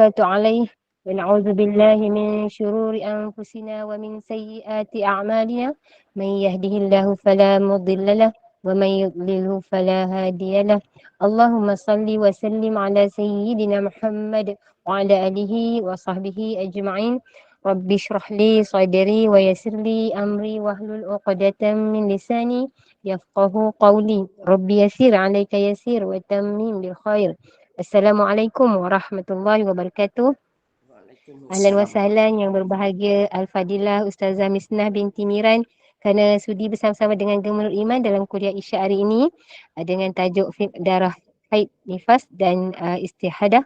توكلت عليه ونعوذ بالله من شرور أنفسنا ومن سيئات أعمالنا من يهده الله فلا مضل له ومن يضلله فلا هادي له اللهم صل وسلم على سيدنا محمد وعلى آله وصحبه أجمعين رب اشرح لي صدري ويسر لي أمري واحلل عقدة من لساني يفقه قولي رب يسير عليك يسير وتمم بالخير. Assalamualaikum warahmatullahi wabarakatuh. Ahlan wa Waalaikumsalam. sahlan yang berbahagia Al-Fadilah Ustazah Misnah binti Miran kerana sudi bersama-sama dengan Gemerut Iman dalam kuliah Isya hari ini dengan tajuk darah haid, nifas dan istihadah.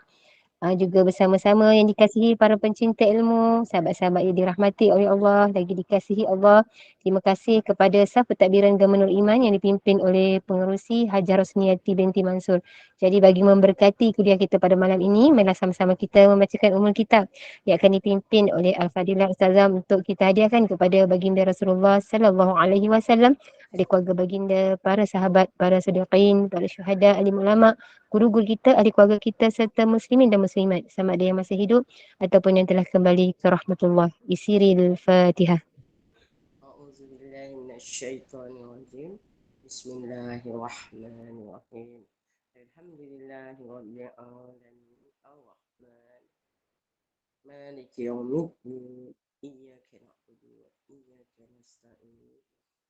Juga bersama-sama yang dikasihi para pencinta ilmu, sahabat-sahabat yang dirahmati oleh Allah, lagi dikasihi Allah. Terima kasih kepada Saf Pentadbiran Gemenur Iman yang dipimpin oleh pengerusi Hajar Rosniati binti Mansur. Jadi bagi memberkati kuliah kita pada malam ini, marilah sama-sama kita membacakan umul kitab yang akan dipimpin oleh Al-Fadilah Ustazah untuk kita hadiahkan kepada baginda Rasulullah sallallahu alaihi wasallam, ahli keluarga baginda, para sahabat, para siddiqin, para syuhada, alim ulama, guru-guru kita, ahli keluarga kita serta muslimin dan muslimat sama ada yang masih hidup ataupun yang telah kembali ke rahmatullah. Bisiril Fatihah. A'udzubillahi minasyaitonirrajim. Bismillahirrahmanirrahim. Alhamdulillahirabbil alamin. Arrahman. Maliki yaumiddin. Iyyaka na'budu wa iyyaka nasta'in.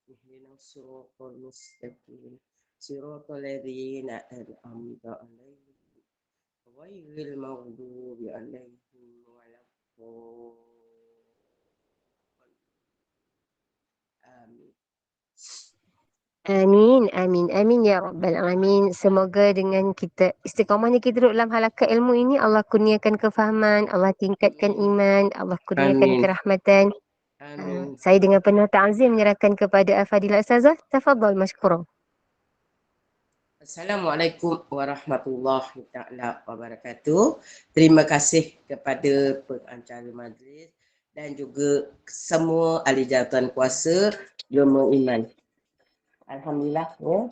Ihdinas siratal mustaqim. Siratal ladzina an'amta 'alaihim ghairil maghdubi 'alaihim waladdallin. Amin. Amin, amin, amin ya Rabbal Alamin. Semoga dengan kita istiqamahnya kita duduk dalam halakat ilmu ini, Allah kurniakan kefahaman, Allah tingkatkan iman, Allah kurniakan Amin. kerahmatan. Amin. Saya dengan penuh ta'zim menyerahkan kepada Al-Fadilah Ustazah. Tafadhal mashkurah. Assalamualaikum warahmatullahi taala wabarakatuh. Terima kasih kepada pengacara majlis dan juga semua ahli jawatan kuasa ilmu iman. Alhamdulillah ya.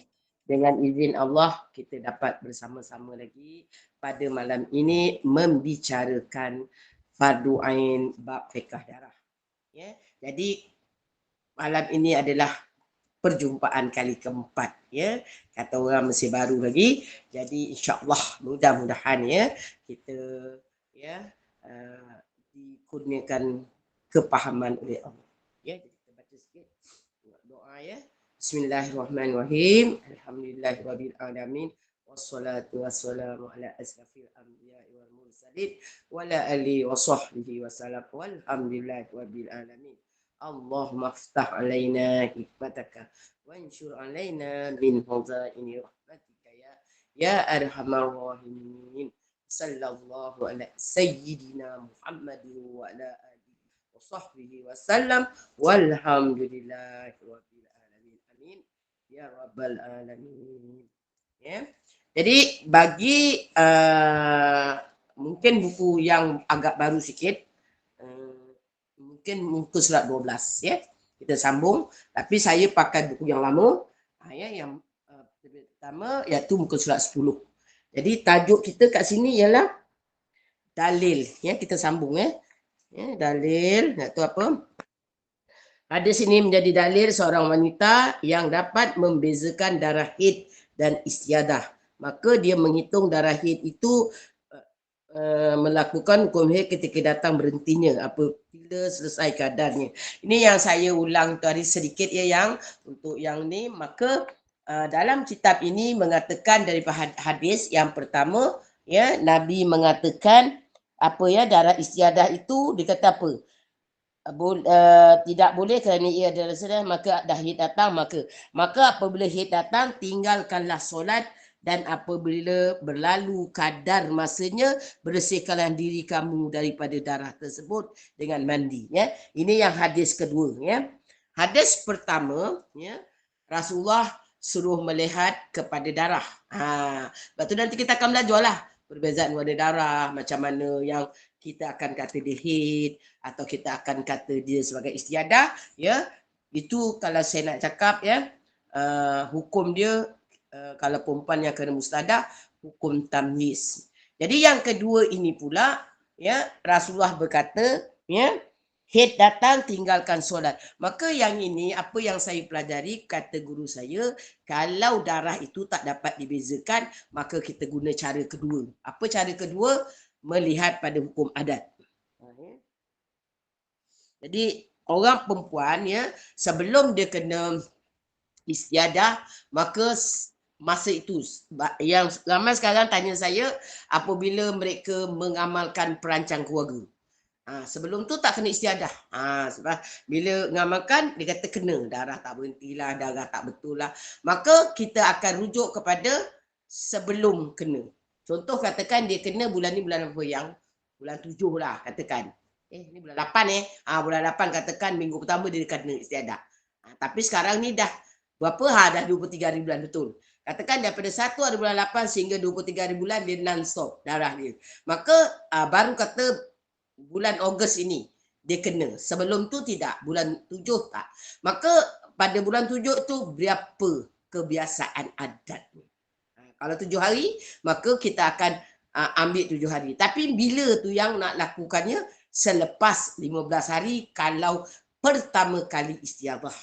Dengan izin Allah kita dapat bersama-sama lagi pada malam ini membicarakan fardu ain bab fiqh darah. Ya. Jadi malam ini adalah perjumpaan kali keempat ya, kata orang masih baru lagi, jadi insyaallah mudah-mudahan ya kita ya dikurniakan kepahaman oleh Allah ya. Jadi kita baca sikit doa ya. Bismillahirrahmanirrahim. Alhamdulillahirabbil alamin. Wassalatu wassalamu ala asrafil anbiya'i wal mursalin wa ala alihi wa sahbihi wasallam. Walhamdulillahirabbil alamin. Allahumma aftah alaina hikmataka wa anshur alaina min khazaini rahmatika ya arhamar rahimin. Sallallahu ala sayyidina Muhammadin wa ala alihi wa sahbihi wasallam. Walhamdulillahi rabbil alamin. Amin ya rabbal alamin. Ya. Jadi bagi mungkin buku yang agak baru sikit, mungkin muka surat 12 ya. Kita sambung, tapi saya pakai buku yang lama ya, yang pertama iaitu muka surat 10. Jadi tajuk kita kat sini ialah dalil ya. Kita sambung ya. Ya, dalil iaitu apa? Hadis ini menjadi dalil seorang wanita yang dapat membezakan darah haid dan istiadah. Maka dia menghitung darah haid itu melakukan hukum haid ketika datang berhentinya apabila selesai keadaannya. Ini yang saya ulang tadi sedikit ya, yang untuk yang ni. Maka dalam kitab ini mengatakan daripada hadis yang pertama ya, Nabi mengatakan apa ya, darah istiadah itu dia kata apa? Tidak boleh kerana ia adalah sedang, maka dah haid datang, maka apabila haid datang tinggalkanlah solat, dan apabila berlalu kadar masanya bersihkanlah diri kamu daripada darah tersebut dengan mandi ya. Ini yang hadis kedua ya. Hadis pertama ya, Rasulullah suruh melihat kepada darah. Lepas tu nanti kita akan belajarlah perbezaan warna darah, macam mana yang kita akan kata dia haid atau kita akan kata dia sebagai istiadah ya. Itu kalau saya nak cakap ya, hukum dia kalau perempuan yang kena mustahadah, hukum tamyiz. Jadi yang kedua ini pula ya, Rasulullah berkata, ya, haid datang tinggalkan solat. Maka yang ini apa yang saya pelajari, kata guru saya, kalau darah itu tak dapat dibezakan, maka kita guna cara kedua. Apa cara kedua? Melihat pada hukum adat. Jadi orang perempuan ya, sebelum dia kena istiadah, maka masa itu yang ramai sekarang tanya saya apabila mereka mengamalkan perancang keluarga. Sebelum tu tak kena istiadah. Sebab bila mengamalkan dia kata kena, darah tak berhentilah, darah tak betul lah. Maka kita akan rujuk kepada sebelum kena. Contoh katakan dia kena bulan ni bulan apa, yang bulan 7 lah katakan. Ni bulan 8 bulan 8 katakan minggu pertama dia kena istiadah. Tapi sekarang ni dah berapa dah 23 hari bulan betul. Katakan daripada 1 hari bulan 8 sehingga 23 hari bulan dia non-stop darah dia. Maka baru kata bulan Ogos ini dia kena. Sebelum tu tidak, bulan 7 tak. Maka pada bulan 7 tu berapa kebiasaan adat. Kalau 7 hari, maka kita akan ambil 7 hari. Tapi bila tu yang nak lakukannya selepas 15 hari kalau pertama kali istiadah.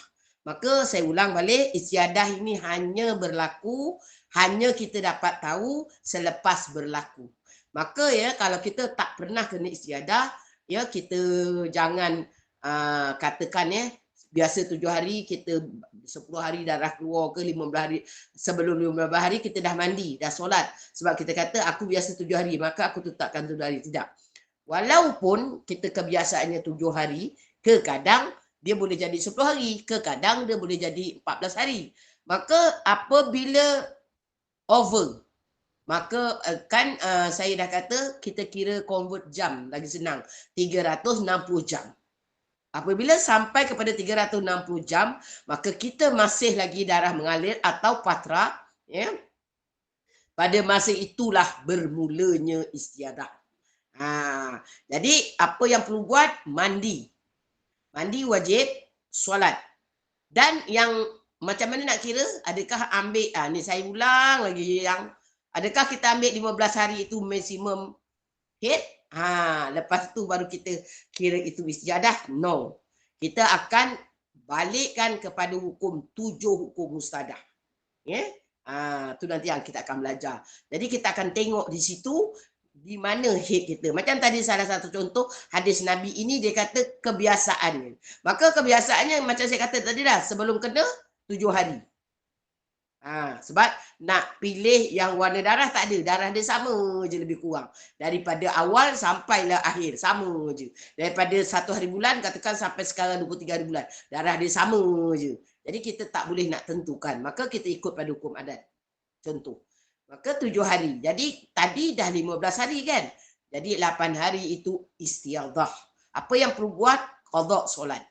Maka saya ulang balik, istiadah ini hanya berlaku, hanya kita dapat tahu selepas berlaku. Maka ya kalau kita tak pernah kena istiadah, ya kita jangan katakan ya biasa 7 hari kita 10 hari darah keluar ke 15 hari, sebelum 15 hari kita dah mandi, dah solat. Sebab kita kata aku biasa 7 hari, maka aku tetapkan 7 hari. Tidak. Walaupun kita kebiasaannya 7 hari, ke kadang dia boleh jadi 10 hari, ke kadang dia boleh jadi 14 hari. Maka apabila over, maka kan saya dah kata kita kira convert jam, lagi senang, 360 jam. Apabila sampai kepada 360 jam, maka kita masih lagi darah mengalir atau patra, ya. Pada masa itulah bermulanya istiadah. Jadi apa yang perlu buat? Mandi. Mandi wajib, solat. Dan yang macam mana nak kira? Adakah ambil, ni saya ulang lagi yang, adakah kita ambil 15 hari itu maksimum haid? Lepas tu baru kita kira itu istiadah? No. Kita akan balikkan kepada hukum 7 hukum mustadah. Ya? Tu nanti yang kita akan belajar. Jadi kita akan tengok di situ di mana haid kita. Macam tadi salah satu contoh hadis Nabi ini dia kata kebiasaannya. Maka kebiasaannya macam saya kata tadi dah, sebelum kena 7 hari. Sebab nak pilih yang warna darah tak ada, darah dia sama je lebih kurang. Daripada awal sampailah akhir sama je. Daripada 1 hari bulan katakan sampai sekarang 23 hari bulan, darah dia sama je. Jadi kita tak boleh nak tentukan. Maka kita ikut pada hukum adat. Contoh. Maka 7 hari. Jadi tadi dah 15 hari kan. Jadi 8 hari itu istiadah. Apa yang perlu buat? Qada solat.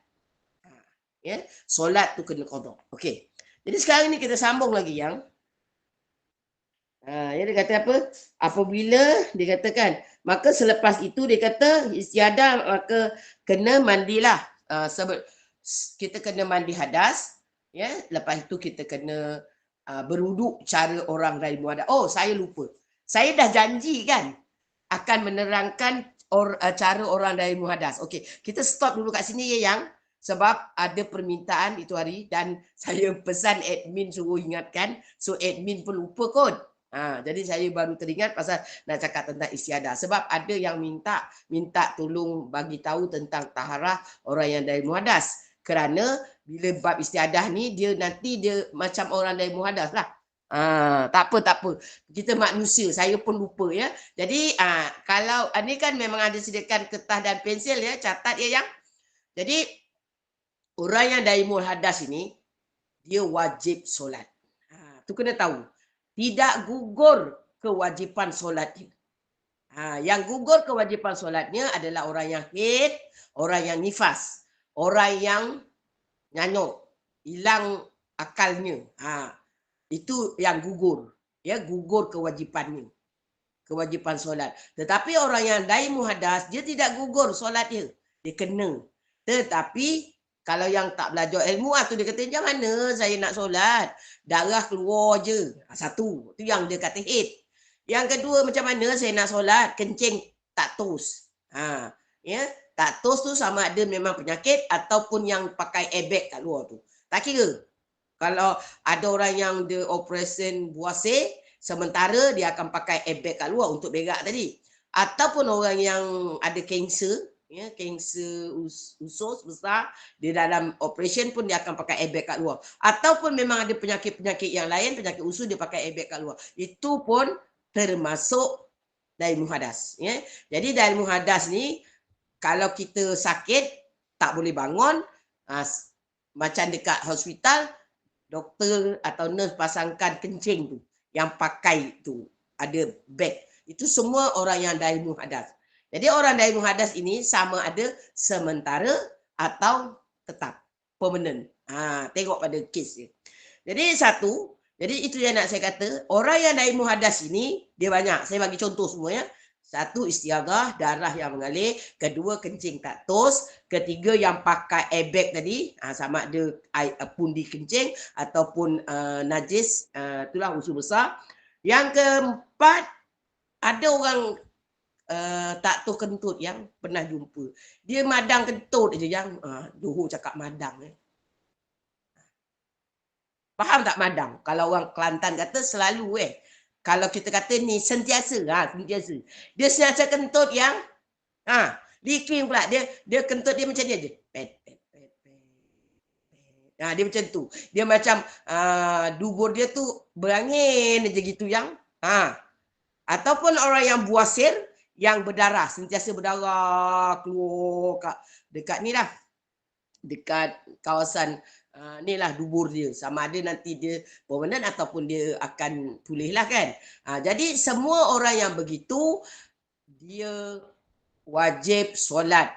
Ya, solat tu kena qada. Okey. Jadi sekarang ni kita sambung lagi yang dia kata apa? Apabila dia katakan, maka selepas itu dia kata istiadah, maka kena mandilah. Kita kena mandi hadas, ya. Lepas itu kita kena berwuduk cara orang dari muadas. Oh, saya lupa. Saya dah janji kan akan menerangkan cara orang dari muadas. Okey, kita stop dulu kat sini ya yang, sebab ada permintaan itu hari dan saya pesan admin suruh ingatkan, so admin pun lupa kot. Jadi saya baru teringat pasal nak cakap tentang istiadah. Sebab ada yang minta tolong bagi tahu tentang taharah orang yang dari muadas. Kerana bila bab istiadah ni dia nanti dia macam orang dari muadas lah. Tak apa. Kita manusia, saya pun lupa ya. Jadi kalau ni kan memang ada sediakan kertas dan pensel ya, catat ya yang. Jadi orang yang dari muadas ini dia wajib solat. Tu kena tahu. Tidak gugur kewajipan solatnya. Yang gugur kewajipan solatnya adalah orang yang haid, orang yang nifas, orang yang nyanyuk, hilang akalnya. Itu yang gugur. Ya, gugur kewajipannya. Kewajipan solat. Tetapi orang yang dari muhadas, dia tidak gugur solat dia. Dia kena. Tetapi kalau yang tak belajar ilmu tu dia kata, macam mana saya nak solat? Darah keluar je. Satu. Itu yang dia kata haid. Yang kedua, macam mana saya nak solat? Kencing tak tos. Ya, taktos tu sama ada memang penyakit ataupun yang pakai airbag kat luar tu. Tak kira. Kalau ada orang yang dia operation buasir, sementara dia akan pakai airbag kat luar untuk berak tadi. Ataupun orang yang ada kanser, ya, kanser usus besar, di dalam operation pun dia akan pakai airbag kat luar. Ataupun memang ada penyakit-penyakit yang lain, penyakit usus dia pakai airbag kat luar. Itu pun termasuk daim muhadas. Ya. Jadi daim muhadas ni, kalau kita sakit, tak boleh bangun, macam dekat hospital, doktor atau nurse pasangkan kencing tu, yang pakai tu, ada beg. Itu semua orang yang daimu hadas. Jadi orang daimu hadas ini sama ada sementara atau tetap, permanent. Tengok pada kes dia. Jadi jadi itu yang nak saya kata, orang yang daimu hadas ini, dia banyak. Saya bagi contoh semua ya. Satu, istiadah, darah yang mengalir. Kedua, kencing tak tos. Ketiga, yang pakai airbag tadi, sama ada pundi kencing ataupun najis, itulah usus besar. Yang keempat, ada orang tak tahu kentut yang pernah jumpa. Dia madang kentut je yang, Johor cakap madang. Faham tak madang? Kalau orang Kelantan kata selalu kalau kita kata ni sentiasa, sentiasa. Dia sentiasa kentut yang liquid pula, dia kentut dia macam ni aje. Dia macam tu. Dia macam dubur dia tu berangin aja gitu yang ataupun orang yang buasir yang berdarah, sentiasa berdarah keluar dekat ni lah. Dekat kawasan ni lah dubur dia, sama ada nanti dia permanent ataupun dia akan pulih lah kan. Jadi semua orang yang begitu, dia wajib solat,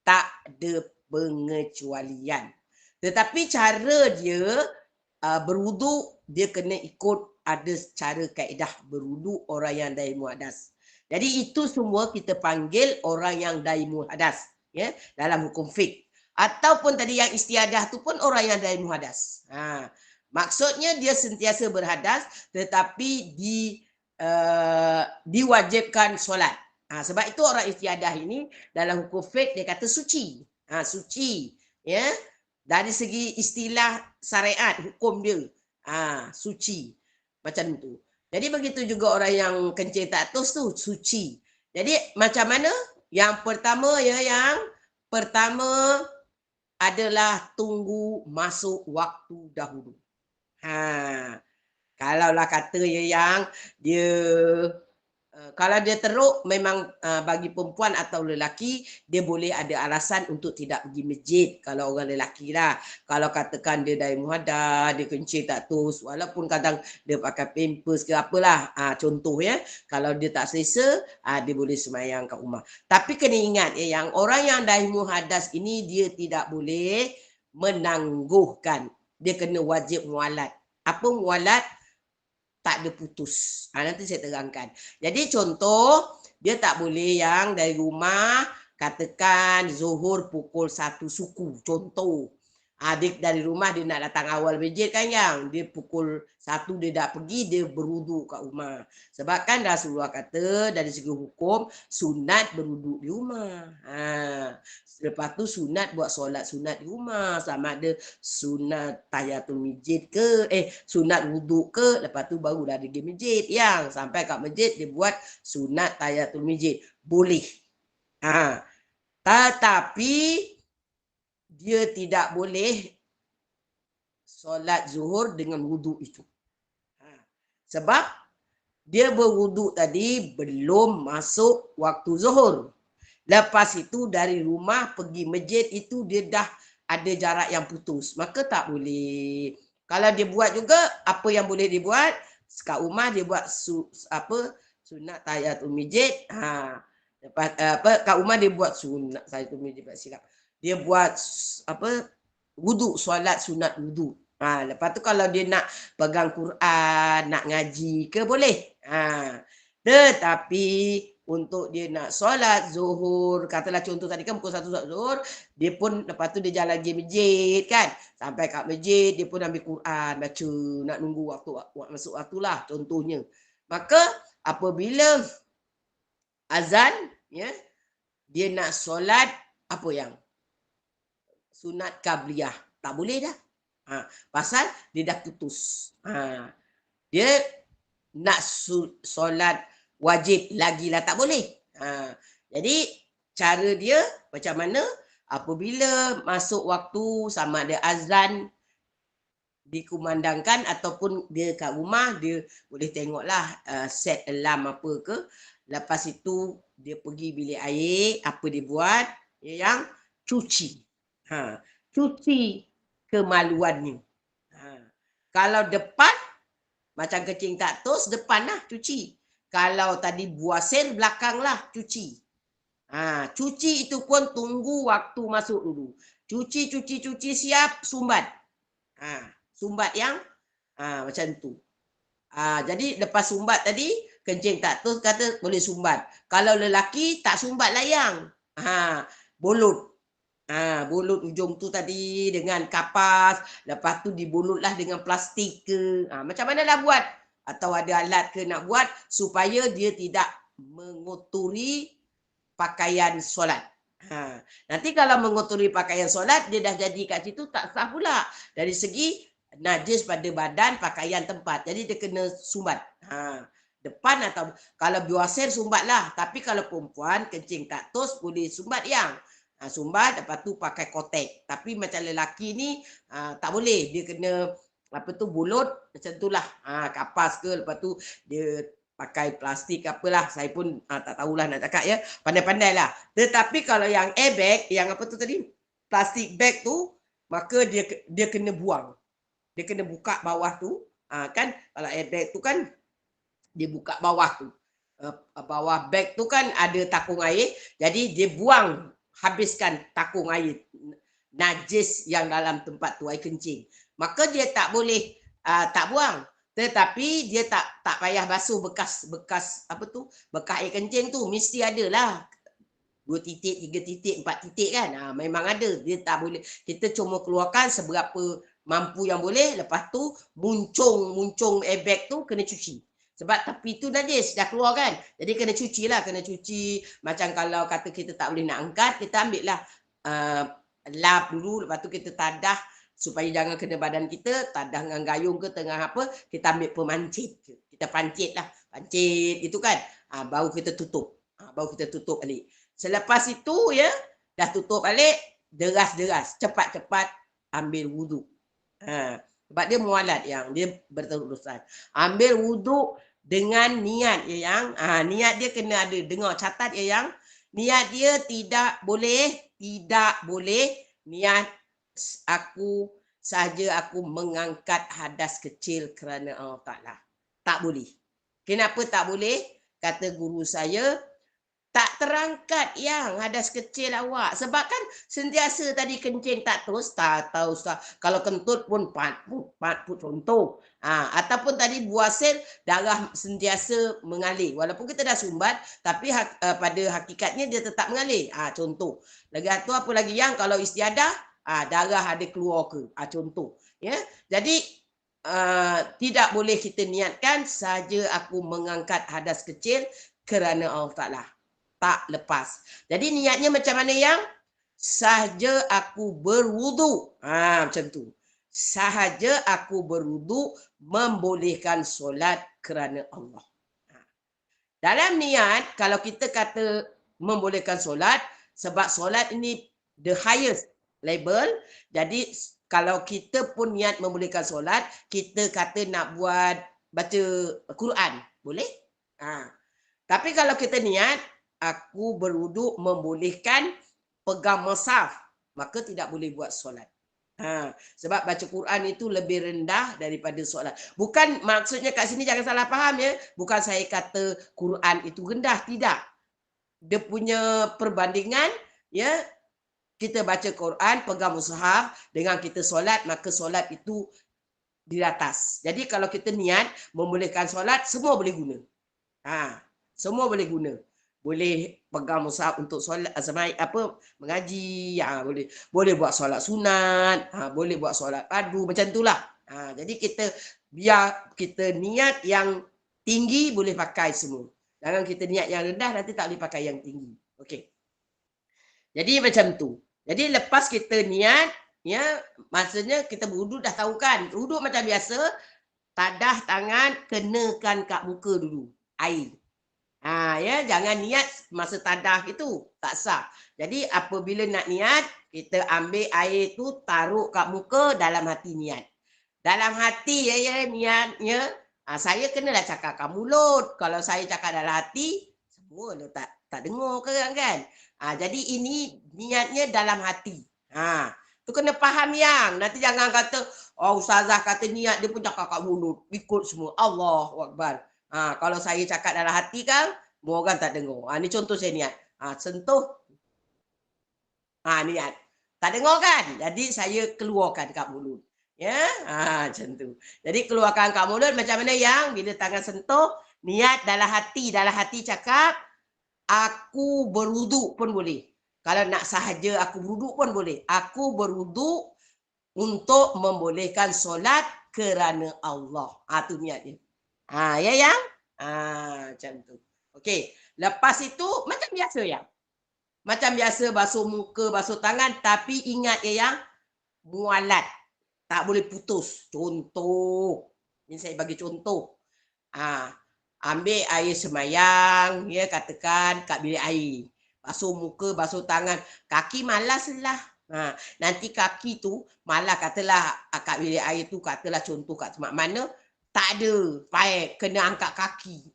tak ada pengecualian. Tetapi cara dia berwuduk, dia kena ikut ada cara kaedah berwuduk orang yang daimu hadas. Jadi itu semua kita panggil orang yang daimu hadas, ya, dalam hukum fiqh. Ataupun tadi yang istiadah tu pun orang yang daimu hadas. Maksudnya dia sentiasa berhadas, tetapi diwajibkan solat. Sebab itu orang istiadah ini dalam hukum fiqh dia kata suci. Suci, ya. Dari segi istilah syariat hukum dia, suci. Macam tu. Jadi begitu juga orang yang kencing tak tos tu suci. Jadi macam mana? Yang pertama adalah tunggu masuk waktu dahulu. Kalaulah kata yang dia kalau dia teruk, memang bagi perempuan atau lelaki, dia boleh ada alasan untuk tidak pergi masjid. Kalau orang lelaki lah. Kalau katakan dia daimu hadas, dia kencing tak tos, walaupun kadang dia pakai pampers ke apalah. Contoh ya, kalau dia tak selesa, dia boleh semayang kat rumah. Tapi kena ingat yang orang yang daimu hadas ini, dia tidak boleh menangguhkan. Dia kena wajib mualat. Apa mualat? Tak ada putus. Nanti saya terangkan. Jadi contoh, dia tak boleh yang dari rumah, katakan Zuhur pukul 1 suku. Contoh. Dia dari rumah dia nak datang awal masjid kan yang. Dia pukul 1 dia dah pergi, dia berwuduk kat rumah. Sebab kan Rasulullah kata dari segi hukum, sunat berwuduk di rumah. Lepas tu sunat buat solat sunat di rumah, sama ada sunat tahiyatul masjid ke, sunat wuduk ke, lepas tu barulah dia pergi masjid. Yang sampai kat masjid dia buat sunat tahiyatul masjid. Boleh. Tetapi dia tidak boleh solat zuhur dengan wuduk itu. Sebab dia berwuduk tadi belum masuk waktu zuhur. Lepas itu dari rumah pergi masjid itu dia dah ada jarak yang putus. Maka tak boleh. Kalau dia buat juga, apa yang boleh dia buat? Kat rumah dia buat sunat tahiyatul masjid. Lepas kat rumah dia buat sunat tahiyatul masjid, silap. Dia buat wuduk, solat sunat wuduk. Lepas tu kalau dia nak pegang Quran, nak ngaji ke boleh. Tetapi untuk dia nak solat zuhur, katalah contoh tadi kan pukul 1 solat zuhur, dia pun lepas tu dia jalan pergi masjid kan. Sampai kat masjid dia pun ambil Quran, baca, nak nunggu waktu masuk waktu lah contohnya. Maka apabila azan, ya, dia nak solat apa yang sunat qabliyah, tak boleh dah. Pasal dia dah putus. Dia nak solat wajib lagi lah tak boleh. Jadi cara dia macam mana? Apabila masuk waktu sama ada azan dikumandangkan ataupun dia kat rumah, dia boleh tengoklah set alarm apa ke. Lepas itu dia pergi bilik air, apa dia buat? Yang cuci. Cuci kemaluan ni. Kalau depan macam kencing tak tos, depan lah cuci. Kalau tadi buasir, belakang lah cuci. Cuci itu pun tunggu waktu masuk dulu. Cuci siap, sumbat. Sumbat yang macam tu. Jadi lepas sumbat tadi, kencing tak tos kata boleh sumbat. Kalau lelaki tak sumbat layang. Bolut. Bolut ujung tu tadi dengan kapas, lepas tu dibolutlah dengan plastik ke. Macam mana lah buat? Atau ada alat ke nak buat supaya dia tidak mengotori pakaian solat. Nanti kalau mengotori pakaian solat, dia dah jadi kat situ tak sah pula. Dari segi najis pada badan, pakaian tempat. Jadi dia kena sumbat. Depan atau kalau biwasir sumbatlah. Tapi kalau perempuan kencing tak tos boleh sumbat yang. Sumbat, lepas tu pakai kotek. Tapi macam lelaki ni tak boleh. Dia kena apa tu bulut macam itulah. Kapas ke, lepas tu dia pakai plastik apalah. Saya pun tak tahulah nak cakap ya. Pandai-pandai lah. Tetapi kalau yang airbag, yang apa tu tadi? Plastik bag tu, maka dia kena buang. Dia kena buka bawah tu. Kan kalau airbag tu kan dia buka bawah tu. Bawah bag tu kan ada takung air. Jadi dia buang, habiskan takung air najis yang dalam tempat tu, air kencing. Maka dia tak boleh tak buang. Tetapi dia tak payah basuh bekas apa tu? Bekas air kencing tu mesti ada lah. 2 titik, 3 titik, 4 titik kan. Memang ada. Dia tak boleh. Kita cuma keluarkan seberapa mampu yang boleh. Lepas tu muncung airbag tu kena cuci. Sebab tepi tu najis dah keluar kan. Jadi kena cuci lah. Kena cuci. Macam kalau kata kita tak boleh nak angkat, kita ambil lah lap dulu. Lepas tu kita tadah supaya jangan kena badan kita. Tadah dengan gayung ke tengah apa. Kita ambil pemancit. Kita pancit lah. Pancit itu kan. Baru kita tutup. Baru kita tutup balik. Selepas itu ya. Dah tutup balik. Deras-deras. Cepat-cepat ambil wuduk. Sebab dia mualat yang. Dia berterusan. Ambil wuduk dengan niat ya yang niat dia kena ada, dengar catat ya yang niat dia tidak boleh niat aku saja aku mengangkat hadas kecil kerana Allah Ta'ala. Tak boleh. Kenapa tak boleh? Kata guru saya, tak terangkat yang hadas kecil awak. Sebab kan sentiasa tadi kencing tak terus, tak tahu kalau kentut pun 4 put contoh. Ataupun tadi buasir darah sentiasa mengalir. Walaupun kita dah sumbat, tapi pada hakikatnya dia tetap mengalir. Contoh. Lagi tu apa lagi yang kalau istiadah, darah ada keluar ke. Contoh. Ya. Jadi tidak boleh kita niatkan saja aku mengangkat hadas kecil kerana Allah Ta'ala. Tak lepas. Jadi niatnya macam mana yang? Sahaja aku berwuduk. Macam tu. Sahaja aku berwuduk membolehkan solat kerana Allah. Dalam niat, kalau kita kata membolehkan solat, sebab solat ini the highest level. Jadi kalau kita pun niat membolehkan solat, kita kata nak buat baca Quran. Boleh? Tapi kalau kita niat, aku berwuduk membolehkan pegang mushaf, maka tidak boleh buat solat. Sebab baca Quran itu lebih rendah daripada solat. Bukan maksudnya kat sini jangan salah faham ya. Bukan saya kata Quran itu rendah, tidak. Dia punya perbandingan ya, kita baca Quran, pegang mushaf dengan kita solat, maka solat itu di atas. Jadi kalau kita niat membolehkan solat, semua boleh guna. Semua boleh guna. Boleh pegang mushaf untuk solat mengaji, boleh buat solat sunat, boleh buat solat padu, macam itulah. Jadi kita biar kita niat yang tinggi boleh pakai semua. Jangan kita niat yang rendah nanti tak boleh pakai yang tinggi. Okey. Jadi macam tu. Jadi lepas kita niat, ya, maksudnya kita berwuduk dah tahu kan. Wuduk macam biasa, tadah tangan kenakan kat muka dulu, air. Ya, jangan niat masa tadah itu, tak sah. Jadi apabila nak niat, kita ambil air tu taruh kat muka, dalam hati niat. Dalam hati ya niatnya, saya kenalah cakap kat mulut. Kalau saya cakap dalam hati, semua tak dengar kan. Jadi ini niatnya dalam hati. Tu kena faham yang. Nanti jangan kata, oh ustazah kata niat dia pun cakap kat mulut. Ikut semua. Allahu Akbar. Kalau saya cakap dalam hati kan, semua orang tak dengar. Ni contoh saya niat. Sentuh. Niat. Tak dengar kan? Jadi saya keluarkan kat mulut. Ya, macam tu. Jadi keluarkan kat mulut macam mana yang bila tangan sentuh, niat dalam hati cakap, aku berwuduk pun boleh. Kalau nak sahaja aku berwuduk pun boleh. Aku berwuduk untuk membolehkan solat kerana Allah. Tu niat dia. Ya yang? Macam tu. Okey. Lepas itu macam biasa ya. Macam biasa basuh muka, basuh tangan, tapi ingat ya yang mualat. Tak boleh putus. Contoh. Ini saya bagi contoh. Ambil air semayang, ya, katakan kat bilik air. Basuh muka, basuh tangan. Kaki malaslah. Nanti kaki tu malah katalah kat bilik air tu, katalah contoh kat tempat mana, tak ada paip, kena angkat kaki.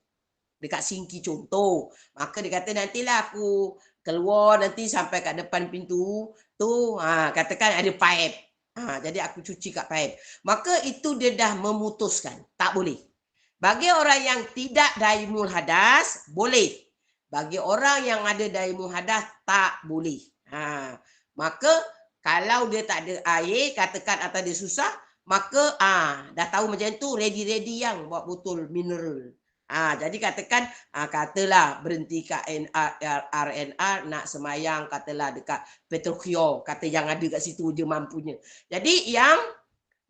Dekat sinki contoh. Maka dia kata nantilah aku keluar nanti sampai kat depan pintu tu, katakan ada paip. Jadi aku cuci kat paip. Maka itu dia dah memutuskan. Tak boleh. Bagi orang yang tidak daimul hadas, boleh. Bagi orang yang ada daimul hadas, tak boleh. Maka kalau dia tak ada air, katakan atau dia susah, maka dah tahu macam tu, ready-ready yang buat botol mineral. Jadi katakan, katalah berhenti kat RNR, nak semayang, katalah dekat Petrokio, kata yang ada kat situ dia mampunya. Jadi yang,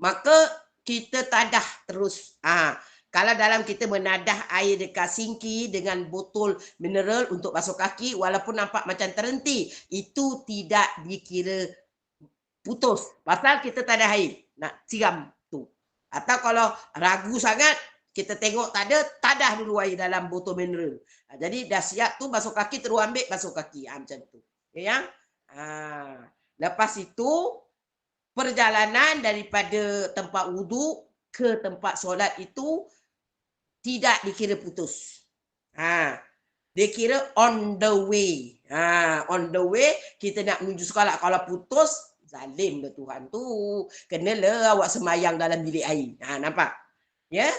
maka kita tadah terus. Kalau dalam kita menadah air dekat sinki dengan botol mineral untuk basuh kaki, walaupun nampak macam terhenti, itu tidak dikira putus. Pasal kita tak ada air nak siram tu. Atau kalau ragu sangat, kita tengok tak ada, tadah dulu air dalam botol mineral. Jadi dah siap tu basuh kaki, terus ambil basuh kaki. Macam tu. Ya? Lepas itu, perjalanan daripada tempat wuduk ke tempat solat itu tidak dikira putus. Dia kira on the way. On the way, kita nak menuju sekolah. Kalau putus, zalim dah Tuhan tu. Kenalah awak semayang dalam bilik air. Nampak? Ya?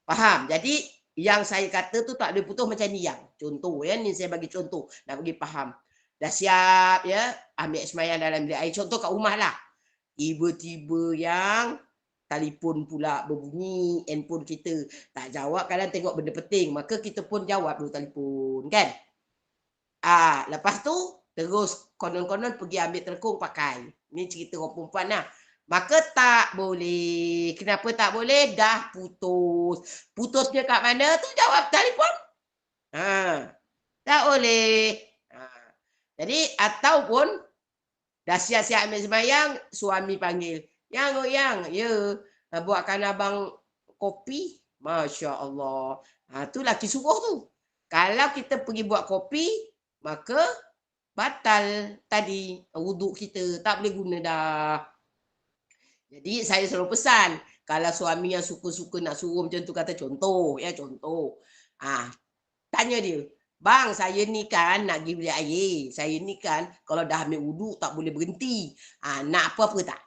Faham? Jadi, yang saya kata tu tak boleh putus macam ni yang. Contoh ya, ni saya bagi contoh. Nak bagi faham. Dah siap ya, ambil semayang dalam bilik air. Contoh kat rumah lah. Tiba-tiba yang telefon pula berbunyi, handphone kita tak jawab, kadang tengok benda penting, maka kita pun jawab dulu telefon kan. Lepas tu terus konon-konon pergi ambil telekung pakai. Ni cerita orang perempuan lah. Maka tak boleh. Kenapa tak boleh? Dah putus. Putusnya kat mana tu, jawab telefon. Tak boleh. Jadi ataupun dah siap-siap ambil sembahyang, suami panggil, Yang, ya, buatkan abang kopi. Masya Allah. Tu laki suruh tu. Kalau kita pergi buat kopi, maka batal tadi wuduk kita. Tak boleh guna dah. Jadi saya selalu pesan, kalau suami yang suka-suka nak suruh macam tu, kata contoh. Ya, contoh. Tanya dia, bang, saya ni kan nak pergi beli air. Saya ni kan kalau dah ambil wuduk tak boleh berhenti. Nak apa-apa tak?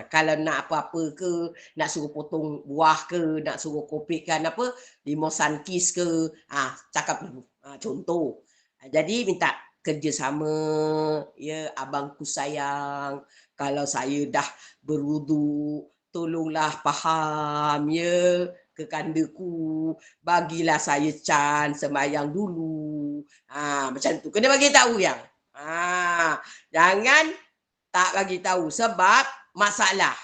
Kalau nak apa-apa ke, nak suruh potong buah ke, nak suruh kopikkan apa, limosan kis ke, cakap dulu. Contoh. Jadi minta kerjasama, ya, abangku sayang, kalau saya dah berwuduk, tolonglah faham, ya, ke kandaku, bagilah saya chance semayang dulu. Macam tu. Kena bagi tahu yang. Jangan tak bagi tahu sebab masalah.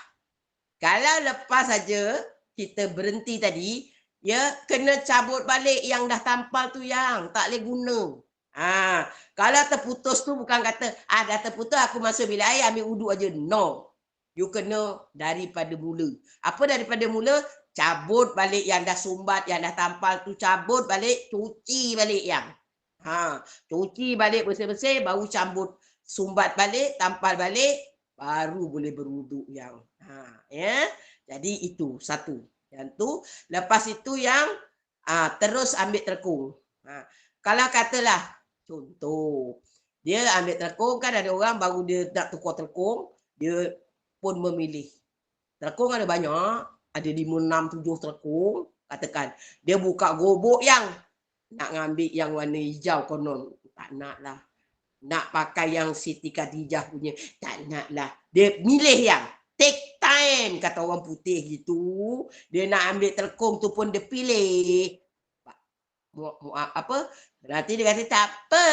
Kalau lepas saja kita berhenti tadi, ya, kena cabut balik yang dah tampal tu yang tak boleh guna. Kalau terputus tu bukan kata dah terputus aku masuk bilik air ambil wuduk aja. No. You kena daripada mula. Apa daripada mula? Cabut balik yang dah sumbat, yang dah tampal tu cabut balik, cuci balik yang. Cuci balik bersih-bersih baru cabut sumbat balik, tampal balik, baru boleh berwuduk yang. Ya. Jadi itu satu. Yang tu lepas itu yang terus ambil terkung. Kalau katalah contoh, dia ambil terkung kan ada orang baru dia nak tukar terkung, dia pun memilih. Terkung ada banyak, ada 5, 6, 7 terkung, katakan. Dia buka gobok yang nak ngambil yang warna hijau konon. Tak nak lah. Nak pakai yang Siti Khadijah punya. Tak nak lah. Dia milih yang. Take time, kata orang putih gitu. Dia nak ambil terkung tu pun dia pilih. Apa? Nanti dia kata tak apa.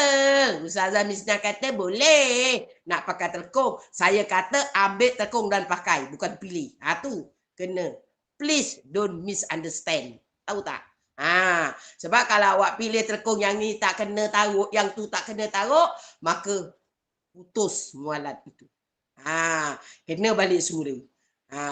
Ustazah Misna kata boleh nak pakai terkung. Saya kata ambil terkung dan pakai, bukan pilih. Tu kena. Please don't misunderstand. Tahu tak? Sebab kalau awak pilih terkung yang ni tak kena taruh, yang tu tak kena taruh, maka putus mualat itu. Kena balik semula.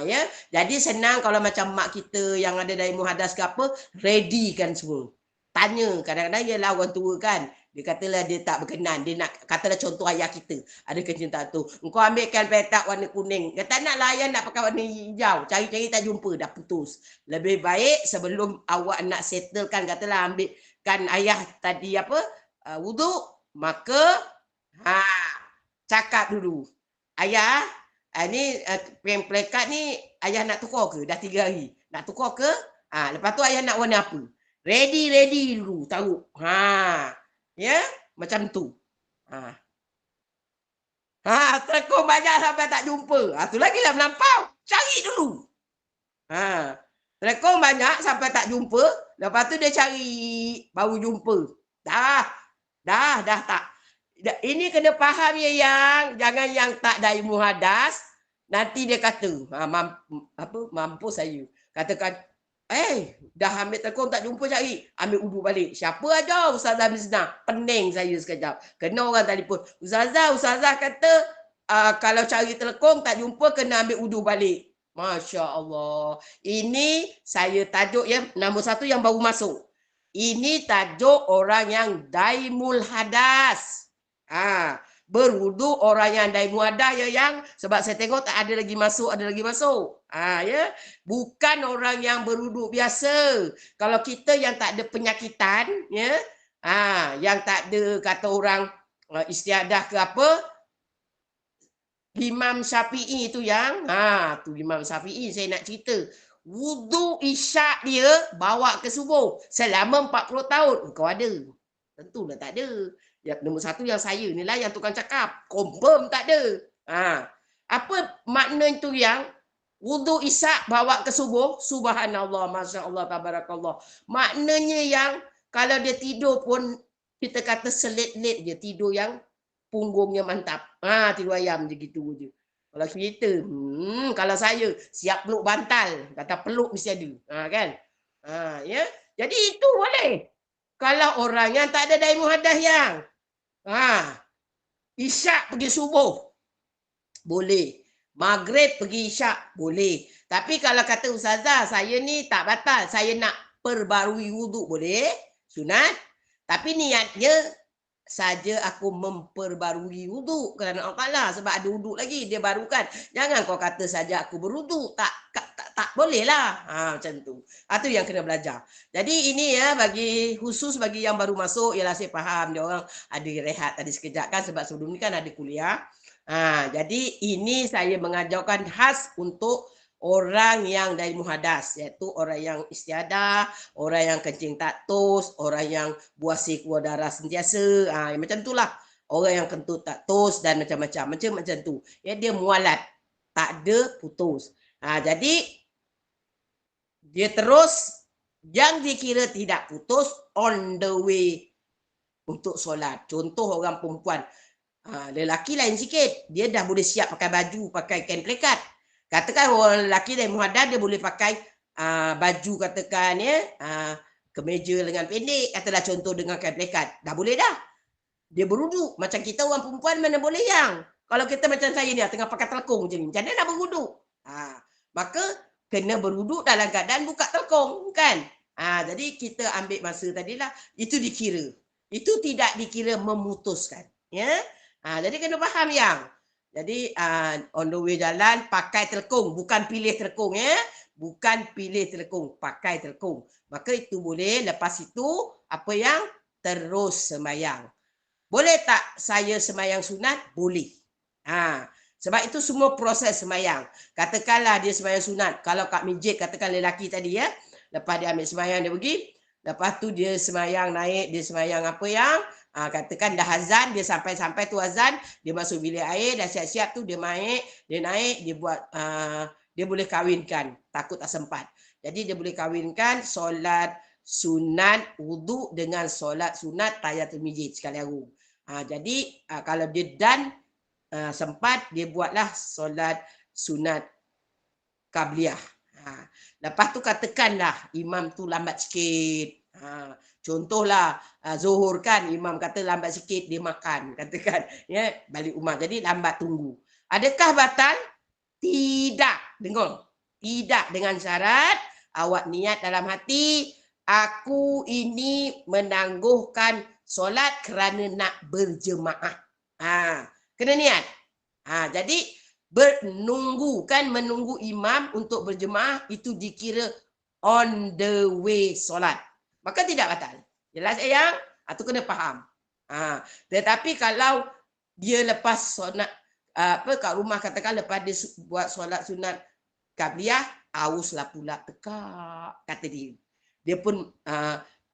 Ya. Jadi senang kalau macam mak kita yang ada dari muhadas ke apa, ready kan semua. Tanya, kadang-kadang ialah orang tua kan, dia katalah dia tak berkenan, dia nak, katalah contoh ayah kita, ada kencing tak tu, engkau ambilkan petak warna kuning, dia tak nak lah ayah nak pakai warna hijau, cari-cari tak jumpa, dah putus. Lebih baik sebelum awak nak settlekan, katalah ambilkan ayah tadi apa, wuduk, maka cakap dulu, ayah, ni plekat ni ayah nak tukar ke, dah 3 hari, nak tukar ke, lepas tu ayah nak warna apa? Ready dulu taruh. Ya, macam tu. Terkung banyak sampai tak jumpa. Tu lagi lah melampau. Cari dulu. Terkung banyak sampai tak jumpa, lepas tu dia cari baru jumpa. Dah tak. Ini kena faham ya yang, jangan yang tak dari muhadas, nanti dia kata, mampu saya. Katakan dah ambil terkung tak jumpa cari, ambil wuduk balik. Siapa ajar Ustazah Misna? Pening saya sekejap. Kena orang telefon. Ustazah kata kalau cari terkung tak jumpa kena ambil wuduk balik. Masya Allah. Ini saya tajuk yang nombor 1 yang baru masuk. Ini tajuk orang yang daimul hadas. Berwuduk orang yang daimul hadas ya yang, sebab saya tengok tak ada lagi masuk, ya. Bukan orang yang berwuduk biasa. Kalau kita yang tak ada penyakitan, ya, yang tak ada kata orang istiadah ke apa, Imam Syafi'i tu yang, tu Imam Syafi'i saya nak cerita. Wuduk isyak dia bawa ke subuh selama 40 tahun. Kau ada? Tentulah tak ada. Yang nombor 1 yang saya ni lah yang tukang cakap. Confirm tak ada. Apa makna itu yang wuduk isyak bawa ke subuh? Subhanallah, Masya Allah, Tabarakallah. Maknanya yang kalau dia tidur pun kita kata selit-lit je. Tidur yang punggungnya mantap. Tidur ayam je gitu je. Kalau kita, kalau saya siap peluk bantal. Kata peluk mesti ada. Kan? Ya. Jadi itu boleh. Kalau orang yang tak ada daimul hadas yang isyak pergi subuh, boleh. Maghrib pergi isyak, boleh. Tapi kalau kata Ustazah, saya ni tak batal, saya nak perbarui wuduk, boleh. Sunat. Tapi niatnya saja aku memperbarui wuduk kerana Allah Ta'ala, sebab ada wuduk lagi, dia barukan. Jangan kau kata saja aku berwuduk, tak boleh lah. Macam tu. Itu yang kena belajar. Jadi ini ya, bagi khusus bagi yang baru masuk, ialah saya faham dia orang ada rehat tadi sekejap kan, sebab sebelum ni kan ada kuliah. Jadi ini saya mengajarkan khas untuk orang yang dari muhadas, iaitu orang yang istiadah, orang yang kencing tak tos, orang yang buasi keluar darah sentiasa, macam itulah. Orang yang kentut tak tos dan macam-macam tu. Ya, dia mualat, tak ada putus. Jadi dia terus yang dikira tidak putus on the way untuk solat. Contoh orang perempuan, lelaki lain sikit, dia dah boleh siap pakai baju, pakai kain plekat. Katakan orang lelaki dari muhadas dia boleh pakai baju, katakan ya, kemeja lengan pendek, katalah contoh dengan kain plekat. Dah boleh dah. dia berwuduk. Macam kita orang perempuan mana boleh yang. Kalau kita macam saya ni tengah pakai telekung macam ni, macam mana nak berwuduk? Maka kena berwuduk dalam keadaan buka telekung kan. Jadi kita ambil masa tadilah, itu dikira. Itu tidak dikira memutuskan. Ya. Jadi kena faham yang. Jadi on the way jalan pakai telekung, bukan pilih telekung ya. Bukan pilih telekung, pakai telekung. Maka itu boleh. Lepas itu apa yang terus sembahyang. Boleh tak saya sembahyang sunat? Boleh. Sebab itu semua proses sembahyang. Katakanlah dia sembahyang sunat. Kalau kat masjid, katakan lelaki tadi ya. Lepas dia ambil sembahyang, dia pergi. Lepas tu dia sembahyang naik, dia sembahyang apa yang, katakan dah azan, dia sampai tu azan, dia masuk bilik air, dah siap-siap tu dia naik, dia buat, dia boleh kahwinkan. Takut tak sempat. Jadi dia boleh kahwinkan solat sunat wuduk dengan solat sunat tahiyatul masjid sekali hari. Jadi kalau dia dan sempat, dia buatlah solat sunat qabliyah. Lepas tu katakanlah imam tu lambat sikit. Contohlah Zuhur kan, imam kata lambat sikit, dia makan, katakan ya, balik rumah, jadi lambat tunggu. Adakah batal? Tidak. Dengar. Tidak, dengan syarat awak niat dalam hati, aku ini menangguhkan solat kerana nak berjemaah. Kena niat. Jadi menunggu imam untuk berjemaah itu dikira on the way solat. Maka tidak batal. Jelas yang? Itu kena faham. Tetapi kalau dia lepas solat kat rumah, katakan lepas dia buat solat sunat qabliyah, auslah pula tekak, kata dia. Dia pun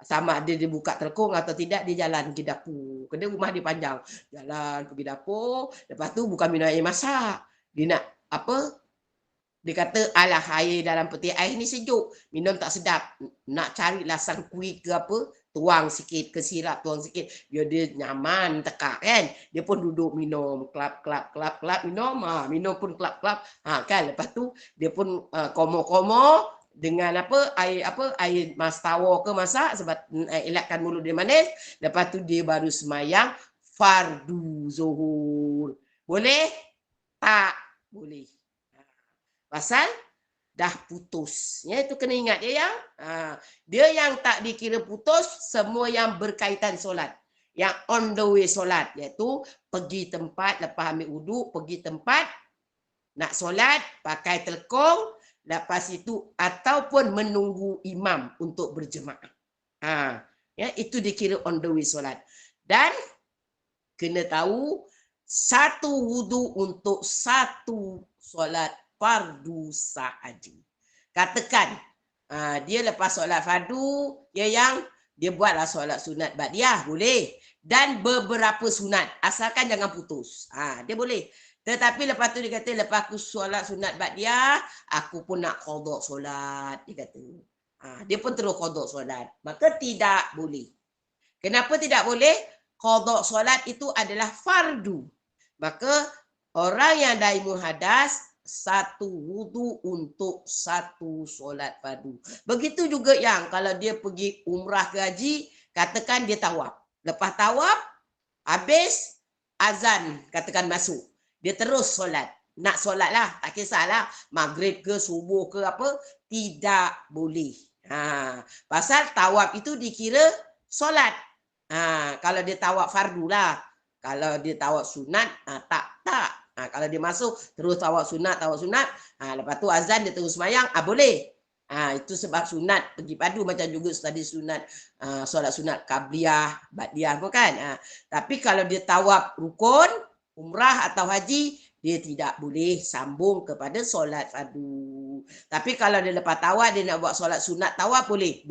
sama ada dia buka telekung atau tidak, dia jalan ke dapur. Kena rumah dia panjang. Jalan pergi dapur, lepas tu bukan minum air masak. Dia nak apa? Dia kata, alah air dalam peti air ni sejuk, minum tak sedap. Nak carilah sangkui ke apa, tuang sikit ke sirap, tuang sikit. Biar dia nyaman tekak kan. Dia pun duduk minum, kelap, minum. Minum pun kelap. Kan, lepas tu dia pun komo-komo dengan air mas tawar ke masak sebab elakkan mulut dia manis. Lepas tu dia baru semayang fardu zuhur. Boleh? Tak boleh. Pasal dah putus. Ya, itu kena ingat dia yang. Dia yang tak dikira putus, semua yang berkaitan solat. Yang on the way solat. Iaitu pergi tempat, lepas ambil wuduk, pergi tempat, nak solat, pakai telekung, lepas itu ataupun menunggu imam untuk berjemaah. Ya, itu dikira on the way solat. Dan kena tahu, satu wuduk untuk satu solat fardu sahaja. Katakan dia lepas solat fardu, yang dia buatlah solat sunat ba'diyah, boleh. Dan beberapa sunat, asalkan jangan putus. Dia boleh. Tetapi lepas tu dia kata, lepas aku solat sunat ba'diyah, aku pun nak qada solat, dia kata. Dia pun terus qada solat. Maka tidak boleh. Kenapa tidak boleh? Qada solat itu adalah fardu. Maka orang yang daimun hadas, satu wudu untuk satu solat fardu. Begitu juga yang kalau dia pergi umrah ke haji, katakan dia tawaf. Lepas tawaf, habis azan, katakan masuk. Dia terus solat. Nak solat lah, tak kisahlah. Maghrib ke, subuh ke apa, tidak boleh. Pasal tawaf itu dikira solat. Kalau dia tawaf fardu lah. Kalau dia tawaf sunat, tak. Kalau dia masuk terus tawaf sunat, lepas tu azan dia terus semayang, boleh. Itu sebab sunat pergi padu, macam juga tadi sunat solat sunat qabliyah, ba'diyah pun kan. Tapi kalau dia tawaf rukun, umrah atau haji, dia tidak boleh sambung kepada solat fardu. Tapi kalau dia lepas tawaf, dia nak buat solat sunat tawaf, boleh.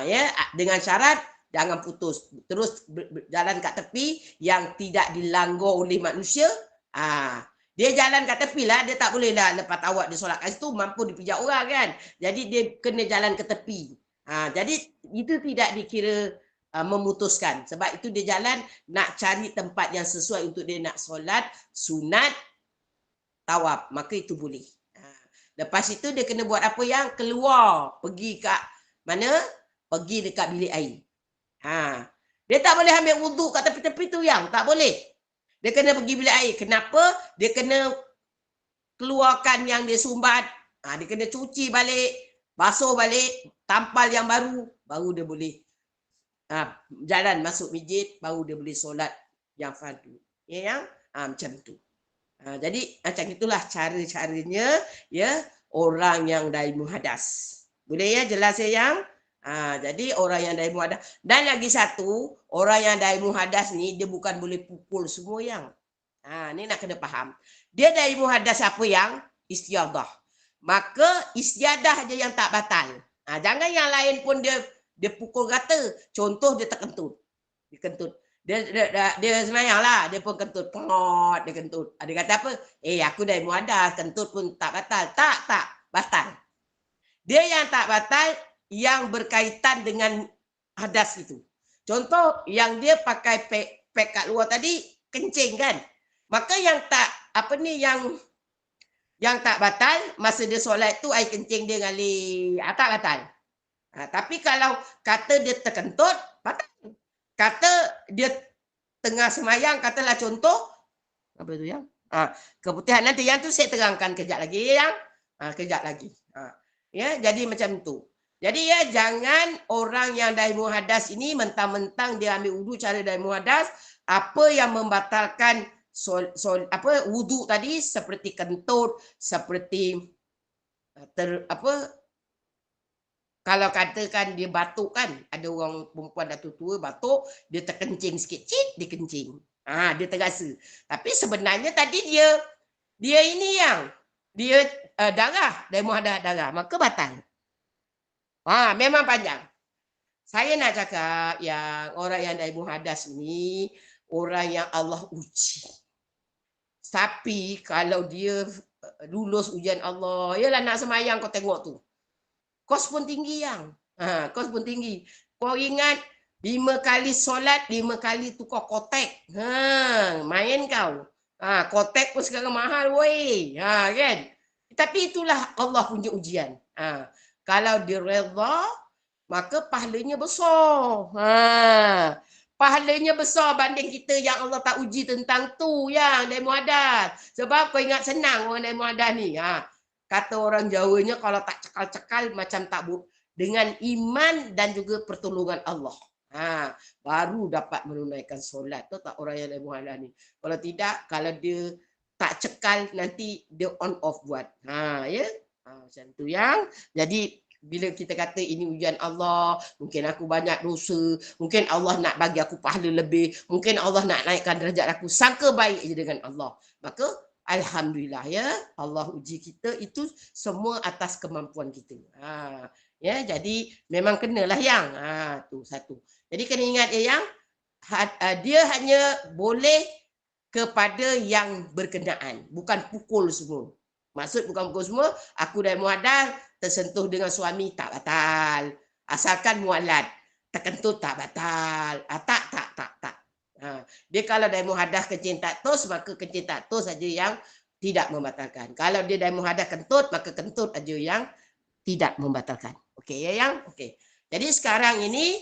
Ya, dengan syarat jangan putus. Terus jalan kat tepi yang tidak dilanggar oleh manusia. Dia jalan kat tepi lah. Dia tak boleh lah lepas tawaf dia solat kat situ, mampu dipijak orang kan. Jadi dia kena jalan ke tepi. Jadi itu tidak dikira memutuskan. Sebab itu dia jalan nak cari tempat yang sesuai untuk dia nak solat sunat tawaf. Maka itu boleh. Lepas itu dia kena buat apa yang? Keluar. Pergi kat mana? Pergi dekat bilik air. Dia tak boleh ambil wuduk kat tepi-tepi tu yang. Tak boleh. Dia kena pergi bilik air. Kenapa? Dia kena keluarkan yang dia sumbat. Dia kena cuci balik, basuh balik, tampal yang baru dia boleh jalan masuk masjid, baru dia boleh solat yang fardu. Ya yang macam tu. Jadi macam itulah cara-caranya ya orang yang dari muhadas. Boleh ya jelas ya yang? Jadi orang yang dari muhadas. Dan lagi satu, orang yang dari muhadas ni dia bukan boleh pukul semua yang. Ni nak kena faham. Dia dari muhadas apa yang? Istiadah. Maka istiadah je yang tak batal. Jangan yang lain pun dia pukul rata. Contoh dia terkentut. Dia kentut. Dia semayang lah. Dia pun kentut. Pengot. Dia kentut. Dia kata apa? Aku dari muhadas. Kentut pun tak batal. Tak. Batal. Dia yang tak batal yang berkaitan dengan hadas itu. Contoh yang dia pakai pek kat luar tadi kencing kan. Maka yang tak yang tak batal masa dia solat tu air kencing dia ngalir. Tak batal. Tapi kalau kata dia terkentut, batal. Kata dia tengah semayang, katalah contoh apa tu yang? Keputihan nanti yang tu saya terangkan kejap lagi yang. Kejap lagi. Ya, jadi macam tu. Jadi ya jangan orang yang dari muhadas ini mentang-mentang dia ambil wudu cara dari muhadas, apa yang membatalkan wudu tadi seperti kentut, seperti kalau katakan dia batuk kan, ada orang perempuan dah tua batuk, dia terkencing sikit, dia kencing. Dia terasa. Tapi sebenarnya tadi dia ini yang dia darah, dari muhadas darah, maka batal. Memang panjang. Saya nak cakap yang orang yang dari muhadas ini orang yang Allah uji. Tapi kalau dia lulus ujian Allah, yalah nak semayang kau tengok tu. Kos pun tinggi yang. Kos pun tinggi. Kau ingat 5 kali solat, 5 kali tukar kotek. Main kau. Kotek pun sekarang mahal weh. Kan? Tapi itulah Allah punya ujian. Kalau dia redha, maka pahalanya besar. Pahalanya besar banding kita yang Allah tak uji tentang tu yang dari muhadas. Sebab kau ingat senang orang dari muhadas ni. Kata orang Jawanya kalau tak cekal-cekal macam tak dengan iman dan juga pertolongan Allah. Baru dapat menunaikan solat. Tu tak orang yang dari muhadas ni. Kalau tidak, kalau dia tak cekal nanti dia on off buat. Ya. Macam tu yang. Jadi bila kita kata ini ujian Allah, mungkin aku banyak dosa, mungkin Allah nak bagi aku pahala lebih, mungkin Allah nak naikkan derajat aku, sangka baik je dengan Allah. Maka alhamdulillah ya, Allah uji kita itu semua atas kemampuan kita. Ya, jadi memang kenalah yang tu satu. Jadi kena ingat ya yang dia hanya boleh kepada yang berkenaan, bukan pukul semua. Maksud bukan pukul semua, aku dari muhadas tersentuh dengan suami tak batal. Asalkan mualat, terkentut tak batal. Tak. Dia kalau dari muhadas kencing tak tos, maka kencing tak tos saja yang tidak membatalkan. Kalau dia dari muhadas kentut, maka kentut saja yang tidak membatalkan. Okey ya yang? Okey. Jadi sekarang ini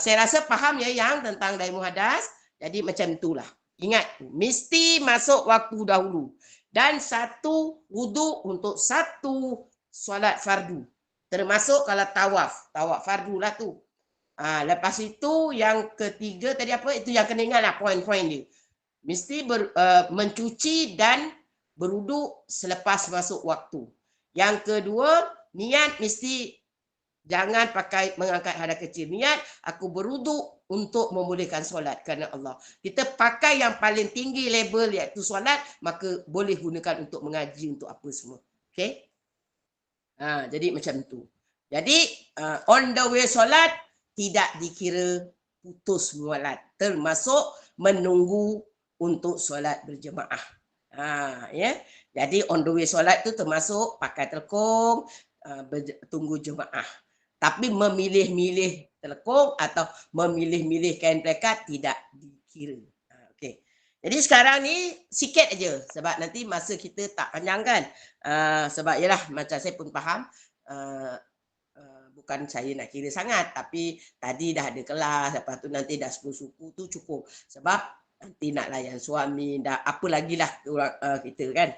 saya rasa faham ya yang tentang dari muhadas. Jadi macam itulah. Ingat, mesti masuk waktu dahulu. Dan satu wudu untuk satu solat fardu. Termasuk kalau tawaf fardu lah tu. Lepas itu yang ketiga tadi apa? Itu yang kena ingat lah poin-poin dia. Mesti mencuci dan berwuduk selepas masuk waktu. Yang kedua, niat mesti jangan pakai mengangkat hadas kecil. Niat aku berwuduk untuk membolehkan solat kerana Allah. Kita pakai yang paling tinggi level iaitu solat, maka boleh gunakan untuk mengaji untuk apa semua. Okey? Jadi macam tu. Jadi on the way solat tidak dikira putus mualat, termasuk menunggu untuk solat berjemaah. Ya. Jadi on the way solat tu termasuk pakai telekung, tunggu jemaah. Tapi memilih-milih telekung atau memilih-milih kain plekat tidak dikira. Okey. Jadi sekarang ni sikit aja sebab nanti masa kita tak panjang kan. Sebab yalah macam saya pun faham bukan saya nak kira sangat, tapi tadi dah ada kelas, lepas tu nanti dah 10 suku tu cukup. Sebab nanti nak layan suami, dah apa lagi lah kita kan,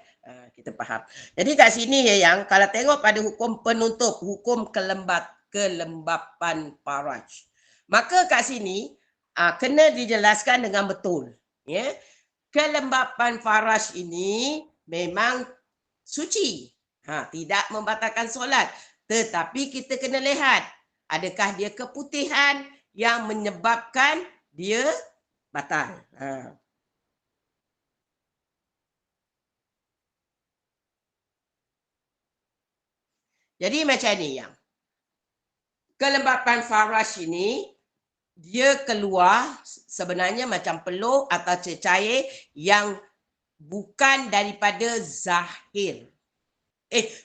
kita faham. Jadi kat sini ya yang, kalau tengok pada hukum penutup, hukum kelembapan faraj. Maka kat sini, kena dijelaskan dengan betul. Ya, kelembapan faraj ini memang suci. Tidak membatalkan solat. Tetapi kita kena lihat, adakah dia keputihan yang menyebabkan dia batal. Jadi macam ni yang, kelembapan faraj ini, dia keluar sebenarnya macam peluh atau cecair yang bukan daripada zahir.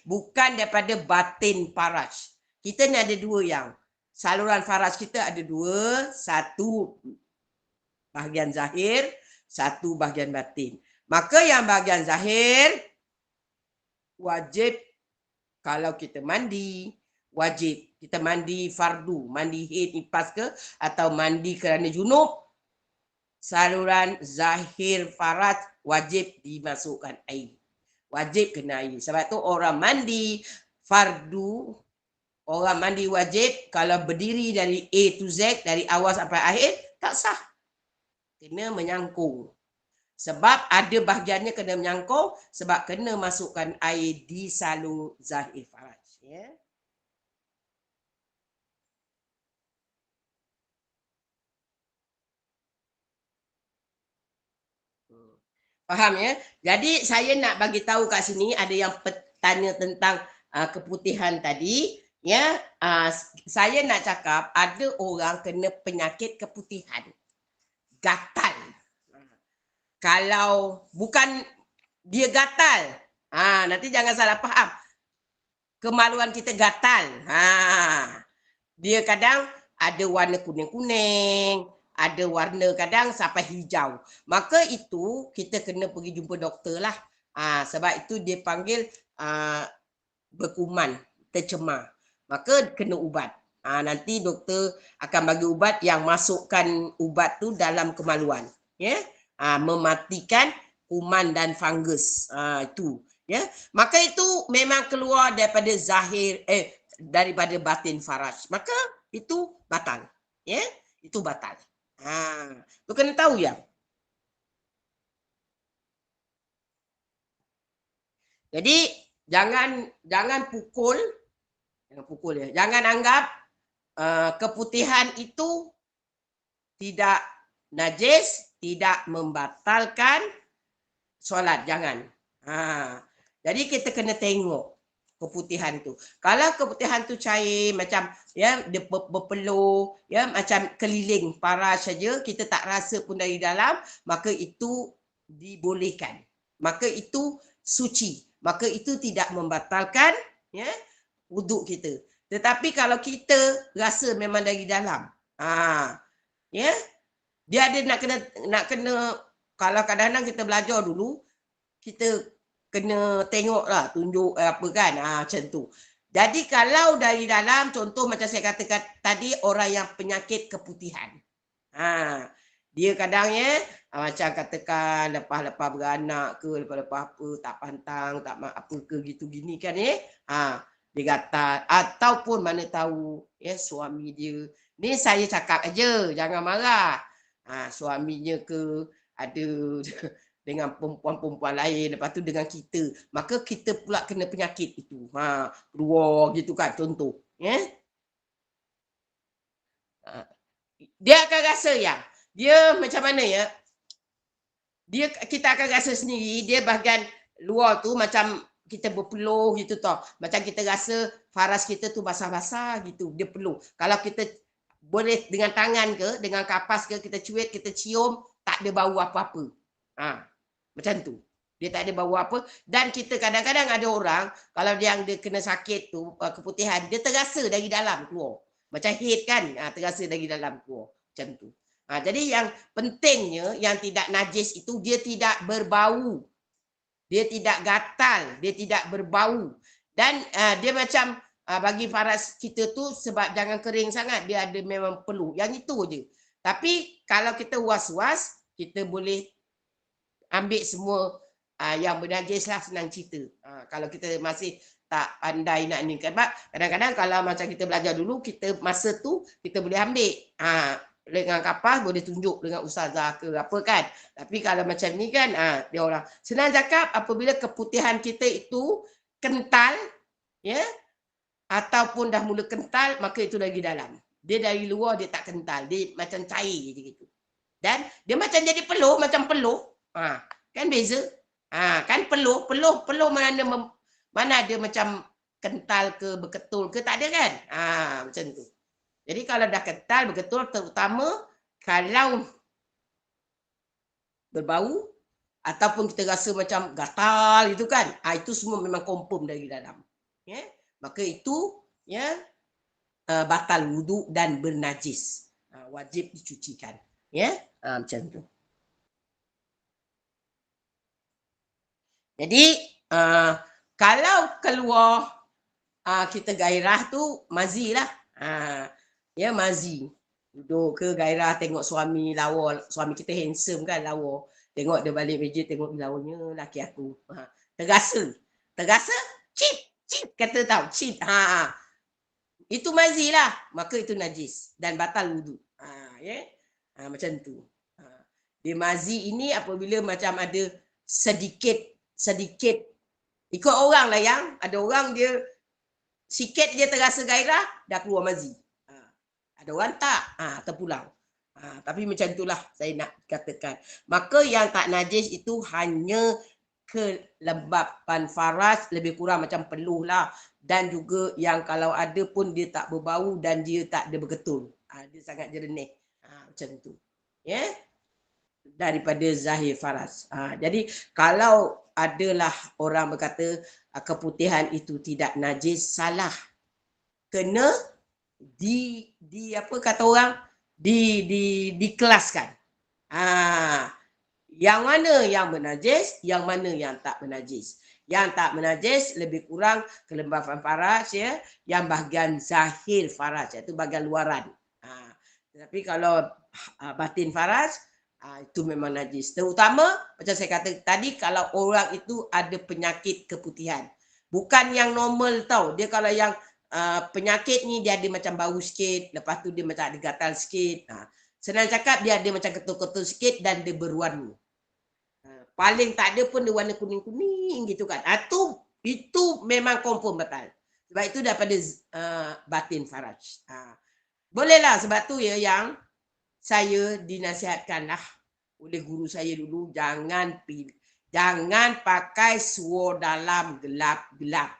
Bukan daripada batin faraj. Kita ni ada dua yang. Saluran faraj kita ada dua. Satu bahagian zahir, satu bahagian batin. Maka yang bahagian zahir, wajib kalau kita mandi, wajib kita mandi fardu, mandi haid nifas ke, atau mandi kerana junub, saluran zahir faraj wajib dimasukkan air. Wajib kena air. Sebab tu orang mandi fardu, orang mandi wajib kalau berdiri dari A to Z, dari awal sampai akhir, tak sah. Kena menyangkung. Sebab ada bahagiannya kena menyangkung, sebab kena masukkan air di salur zahir faraj. Ya. Faham ya? Jadi saya nak bagi tahu kat sini, ada yang tanya tentang keputihan tadi. Ya, saya nak cakap ada orang kena penyakit keputihan, gatal. Kalau bukan dia gatal, nanti jangan salah faham. Kemaluan kita gatal. Dia kadang ada warna kuning-kuning, ada warna kadang sampai hijau. Maka itu kita kena pergi jumpa doktor lah. Sebab itu dia panggil berkuman, tercemar. Maka kena ubat. Nanti doktor akan bagi ubat yang masukkan ubat tu dalam kemaluan. Ya, mematikan kuman dan fungus. Itu. Ya, maka itu memang keluar daripada zahir, daripada batin faraj. Maka itu batal. Ya, itu batal. Tu kena tahu ya. Jadi jangan pukul ya. Jangan anggap keputihan itu tidak najis, tidak membatalkan solat. Jangan. Jadi kita kena tengok keputihan tu. Kalau keputihan tu cair macam ya dia berpeluh, ya macam keliling faraj saja, kita tak rasa pun dari dalam, maka itu dibolehkan. Maka itu suci. Maka itu tidak membatalkan ya wuduk kita. Tetapi kalau kita rasa memang dari dalam, ya dia ada nak kena kalau kadang-kadang kita belajar dulu, kita kena tengoklah tunjuk apa kan, macam tu. Jadi kalau dari dalam, contoh macam saya katakan tadi, orang yang penyakit keputihan, dia kadang ya macam katakan lepas beranak ke, lepas apa, tak pantang, tak apa ke gitu gini kan dia gatal, ataupun mana tahu ya suami dia ni, saya cakap aja jangan marah, suaminya ke ada dengan perempuan-perempuan lain, lepas tu dengan kita, maka kita pula kena penyakit itu, keluar gitu kan, contoh ya. Dia akan rasa ya, dia macam mana ya, kita akan rasa sendiri, dia bahagian luar tu macam kita berpeluh gitu tau, macam kita rasa faras kita tu basah-basah gitu, dia peluh. Kalau kita boleh dengan tangan ke, dengan kapas ke, kita cuit, kita cium, tak ada bau apa-apa. Macam tu. Dia tak ada bau apa. Dan kita kadang-kadang ada orang, kalau dia kena sakit tu, keputihan, dia terasa dari dalam keluar. Macam head kan, terasa dari dalam keluar. Macam tu. Jadi yang pentingnya, yang tidak najis itu, dia tidak berbau. Dia tidak gatal, dia tidak berbau. Dan dia macam bagi faras kita tu sebab jangan kering sangat, dia ada memang perlu. Yang itu je. Tapi kalau kita was-was, kita boleh ambil semua yang bernajis lah, senang cerita. Kalau kita masih tak pandai nak ni, kadang-kadang kalau macam kita belajar dulu, kita masa tu kita boleh ambil dengan kapas, boleh tunjuk dengan ustazah ke apa kan. Tapi kalau macam ni kan, dia orang senang cakap, apabila keputihan kita itu kental, ya, ataupun dah mula kental, maka itu lagi dalam. Dia dari luar dia tak kental, dia macam cair je gitu. Dan dia macam jadi peluh, macam peluh. Kan beza? Kan peluh mana ada macam kental ke berketul ke, tak ada kan? Macam tu. Jadi kalau dah kental berketul, terutama kalau berbau ataupun kita rasa macam gatal itu kan, itu semua memang confirm dari dalam. Ya, maka itu ya batal wuduk dan bernajis. Wajib dicucikan. Ya, macam tu. Jadi kalau keluar kita gairah tu mazi lah. Ya, mazi. Duduk ke gairah tengok suami lawa, suami kita handsome kan, lawa. Tengok dia balik meja, tengok lawanya laki aku. Terasa cip kata tahu, cip. Itu mazi lah, maka itu najis dan batal wuduk. Macam tu. Dia mazi ini apabila macam ada sedikit ikut orang lah, yang ada orang dia sikit dia terasa gairah dah keluar mazi, ada orang tak terpulang. Tapi macam itulah saya nak katakan. Maka yang tak najis itu hanya kelembapan faras, lebih kurang macam peluh lah, dan juga yang kalau ada pun dia tak berbau dan dia tak ada berketul, dia sangat jernih, macam tu ya, daripada zahir faras. Jadi kalau adalah orang berkata keputihan itu tidak najis, salah. Kena apa kata orang, dikelaskan. Yang mana yang bernajis, yang mana yang tak bernajis. Yang tak bernajis lebih kurang kelembapan faras ya, yang bahagian zahir faras, iaitu bahagian luaran. Tapi kalau batin faras, itu memang najis. Terutama macam saya kata tadi, kalau orang itu ada penyakit keputihan. Bukan yang normal tau. Dia kalau yang penyakit ni dia ada macam bau sikit, lepas tu dia macam ada gatal sikit. Senang cakap dia ada macam ketul-ketul sikit dan dia berwarna. Paling tak ada pun dia warna kuning-kuning gitu kan. Itu memang confirm batal. Sebab itu daripada batin faraj. Bolehlah, sebab tu ya yang saya dinasihatkan lah oleh guru saya dulu, jangan pakai suor dalam gelap-gelap.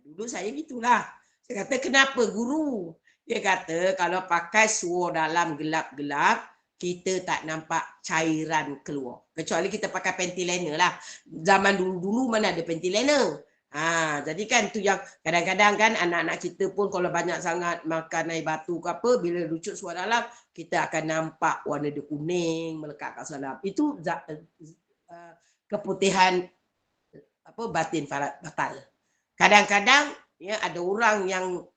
Dulu saya gitulah. Saya kata kenapa guru? Dia kata kalau pakai suor dalam gelap-gelap, kita tak nampak cairan keluar. Kecuali kita pakai panty liner lah. Zaman dulu-dulu mana ada panty liner. Jadi kan tu yang kadang-kadang kan anak-anak kita pun kalau banyak sangat makan air batu ke apa, bila rucut suor dalam, kita akan nampak warna dia kuning melekat kat dalam. Itu keputihan batin batal. Kadang-kadang ya ada orang yang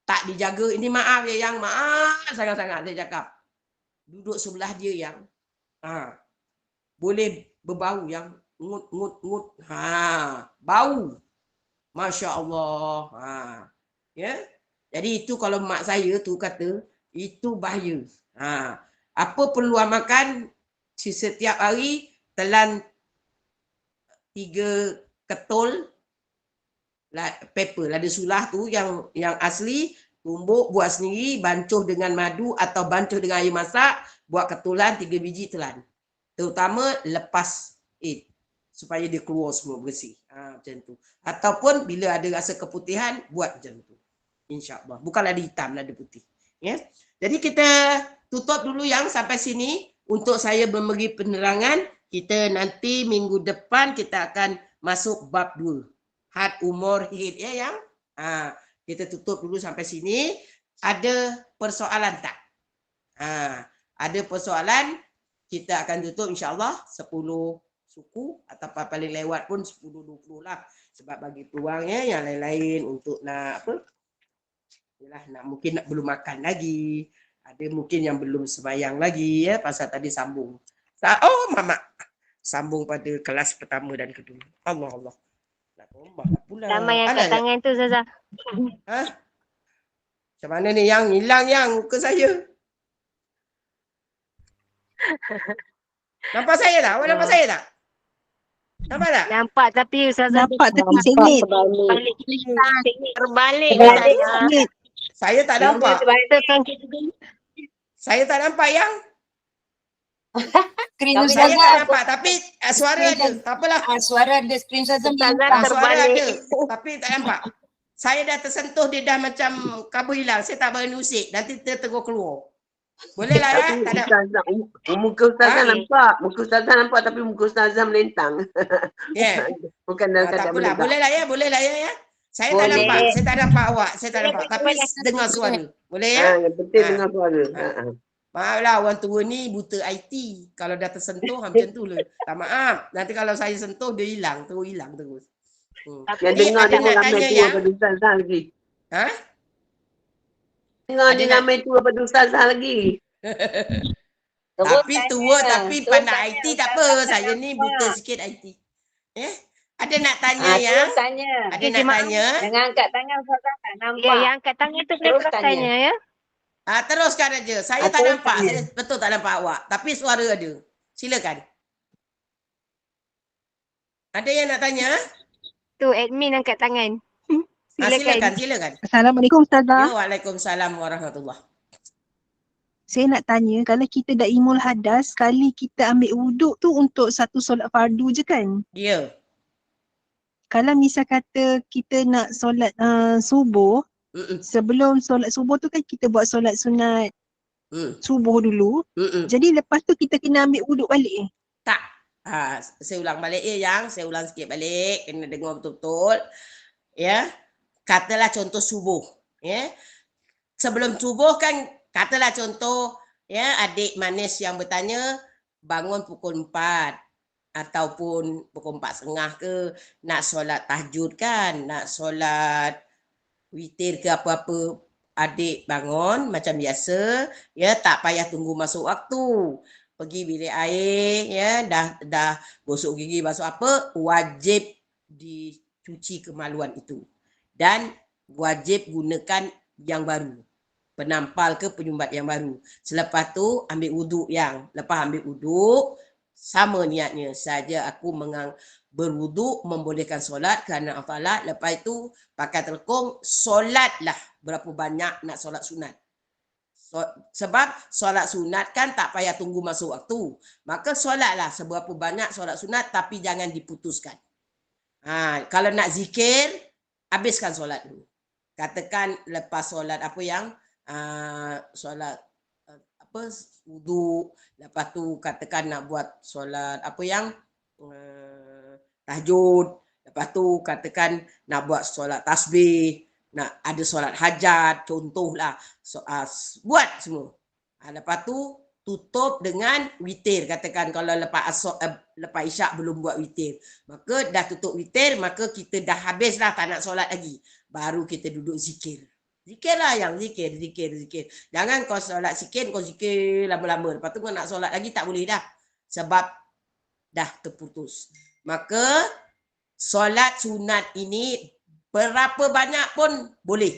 tak dijaga. Ini maaf ya, yang maaf sangat-sangat saya cakap. Duduk sebelah dia yang boleh berbau, yang ngut, bau. Masya Allah. Ya. Jadi itu kalau mak saya tu kata, itu bahaya. Apa peluang makan setiap hari, telan 3 ketul paper, lada sulah tu yang asli, tumbuk buat sendiri, bancuh dengan madu atau bancuh dengan air masak, buat ketulan 3 biji telan. Terutama lepas Eid, supaya dia keluar semua bersih. Macam tu. Ataupun bila ada rasa keputihan, buat macam tu. InsyaAllah. Bukan lada hitam, lada putih. Ya. Jadi kita tutup dulu yang sampai sini. Untuk saya memberi penerangan, kita nanti minggu depan kita akan masuk bab 2. Had umur hid ya yang. Kita tutup dulu sampai sini. Ada persoalan tak? Ada persoalan, kita akan tutup insya-Allah 10 suku atau paling lewat pun 10-20 lah. Sebab bagi peluangnya yang lain-lain untuk nak apa? Yalah, mungkin belum makan lagi. Ada mungkin yang belum sembahyang lagi ya, pasal tadi sambung. Oh, mama sambung pada kelas pertama dan kedua. Allah Allah. Nak tombak pula. Ramai yang kat tangan tu Ustazah. Ha? Macam mana ni yang hilang yang muka saya? Nampak saya tak? Awak nampak saya tak? Nampak tak? Nampak tapi Ustazah Nampak tapi sengit. Terbalik. Terbalik. Sengit. Saya tak nampak. Betul. Saya tak nampak yang. Skrin Saya Ustazah. tak nampak tapi suara ada. Tak apalah. Suara ada, skrin Ustazah. Suara ada tapi tak nampak. Saya dah tersentuh, dia dah macam kabel hilang. Saya tak berani usik. Nanti dia terus keluar. Boleh lah ya? Tak ada. Muka Ustazah nampak. Muka Ustazah nampak tapi muka Ustazah melentang. Ya. Bukan dalam Tak keadaan apalah. melentang. Boleh lah ya. Saya tak nampak. Saya tak nampak awak. Saya tak nampak. Tapi dengar suara. Boleh ya? Yang penting dengar suara. Maaflah orang tua ni buta IT. Kalau dah tersentuh macam tu lah. Tak maaf. Nanti kalau saya sentuh dia hilang. Terus hilang terus. Yang dengar dia ramai tu pada Ustazah lagi. Ha? Dengar dia ramai tu pada Ustazah lagi. Tapi tua tapi pandai IT tak apa. Saya ni buta sikit IT. Ada nak tanya ya? Ada nak tanya? Jangan angkat tangan Ustazah tak nampak. Ya, yang angkat tangan tu boleh terus tanya ya. Teruskan aja. Saya tak nampak. Saya betul tak nampak awak. Tapi suara ada. Silakan. Ada yang nak tanya? Tu admin angkat tangan. Silakan. Assalamualaikum Ustazah. Ya, Waalaikumsalam warahmatullahi. Saya nak tanya, kalau kita dah imul hadas, sekali kita ambil wuduk tu untuk satu solat fardu je kan? Ya. Kalau misal kata kita nak solat subuh, sebelum solat subuh tu kan kita buat solat sunat subuh dulu. Jadi lepas tu kita kena ambil wuduk balik. Tak. Saya ulang balik saya ulang sikit balik. Kena dengar betul-betul. Ya. Katalah contoh subuh. Ya. Sebelum subuh kan, katalah contoh ya adik manis yang bertanya bangun pukul 4 ataupun pukul 4.30 ke, nak solat tahajud kan, nak solat witir ke apa-apa, adik bangun macam biasa, ya tak payah tunggu masuk waktu. Pergi bilik air, ya dah gosok gigi, basuh apa, wajib dicuci kemaluan itu. Dan wajib gunakan yang baru. Penampal ke penyumbat yang baru. Selepas tu ambil wuduk lepas ambil wuduk, sama niatnya saja aku berwuduk membolehkan solat kerana Allah. Lepas itu pakai telekong, solatlah berapa banyak nak solat sunat. Sebab solat sunat kan tak payah tunggu masuk waktu. Maka solatlah seberapa banyak solat sunat tapi jangan diputuskan. Kalau nak zikir, habiskan solat dulu. Katakan lepas solat solat wuduk, lepas tu katakan nak buat solat tahajud, lepas tu katakan nak buat solat tasbih, nak ada solat hajat, contohlah, buat semua. Lepas tu tutup dengan witir. Katakan kalau lepas isyak belum buat witir, maka dah tutup witir, maka kita dah habislah, tak nak solat lagi, baru kita duduk zikir. Zikirlah zikir. Jangan kau solat sikit, kau zikir lama-lama. Lepas tu kau nak solat lagi tak boleh dah. Sebab dah terputus. Maka solat sunat ini berapa banyak pun boleh.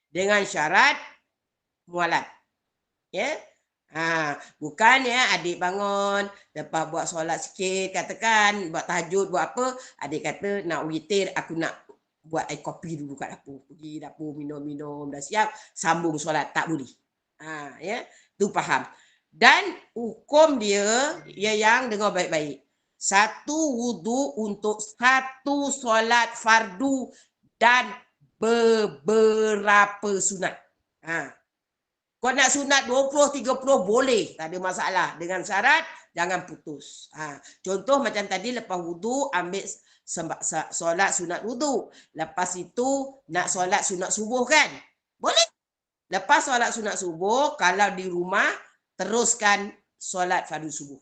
Dengan syarat mualat. Ya. Bukan ya adik bangun, lepas buat solat sikit, katakan buat tahajud, buat apa, adik kata nak witir, aku nak buat air kopi dulu kat dapur. Pergi dapur minum-minum, dah siap, sambung solat. Tak boleh. Ya, tu faham. Dan hukum dia, yang dengar baik-baik. Satu wudu untuk satu solat fardu dan beberapa sunat. Kau nak sunat 20-30 boleh, tak ada masalah. Dengan syarat jangan putus. Contoh macam tadi lepas wudu ambil solat sunat wudu. Lepas itu nak solat sunat subuh kan? Boleh. Lepas solat sunat subuh, kalau di rumah teruskan solat fardu subuh.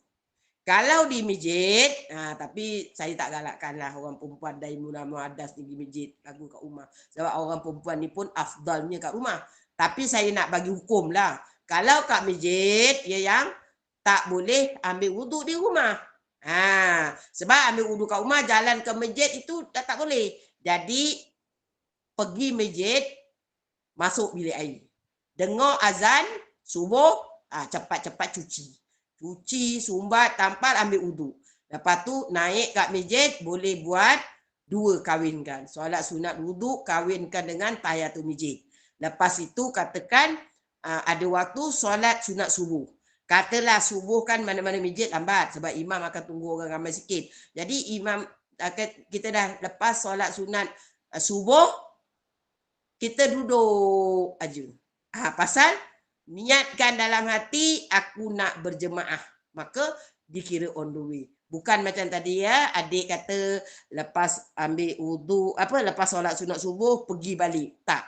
Kalau di masjid, tapi saya tak galakkanlah orang perempuan Daimul Muaddas di masjid lagu kat rumah. Sebab orang perempuan ni pun afdalnya kat rumah. Tapi saya nak bagi hukum lah. Kalau kat masjid, ya yang tak boleh ambil wuduk di rumah. Sebab ambil wuduk kat rumah, jalan ke masjid itu tak boleh. Jadi, pergi masjid, masuk bilik air. Dengar azan, subuh, cepat-cepat cuci. Cuci, sumbat, tampal, ambil wuduk. Lepas tu naik kat masjid, boleh buat 2 kahwinkan. Solat sunat wuduk, kahwinkan dengan tahiyatul masjid. Lepas itu katakan ada waktu solat sunat subuh. Katalah subuh kan mana-mana masjid lambat sebab imam akan tunggu orang ramai sikit. Jadi imam kita dah lepas solat sunat subuh, kita duduk aja. Pasal niatkan dalam hati aku nak berjemaah, maka dikira on the way. Bukan macam tadi ya, adik kata lepas ambil wuduk lepas solat sunat subuh pergi balik. Tak.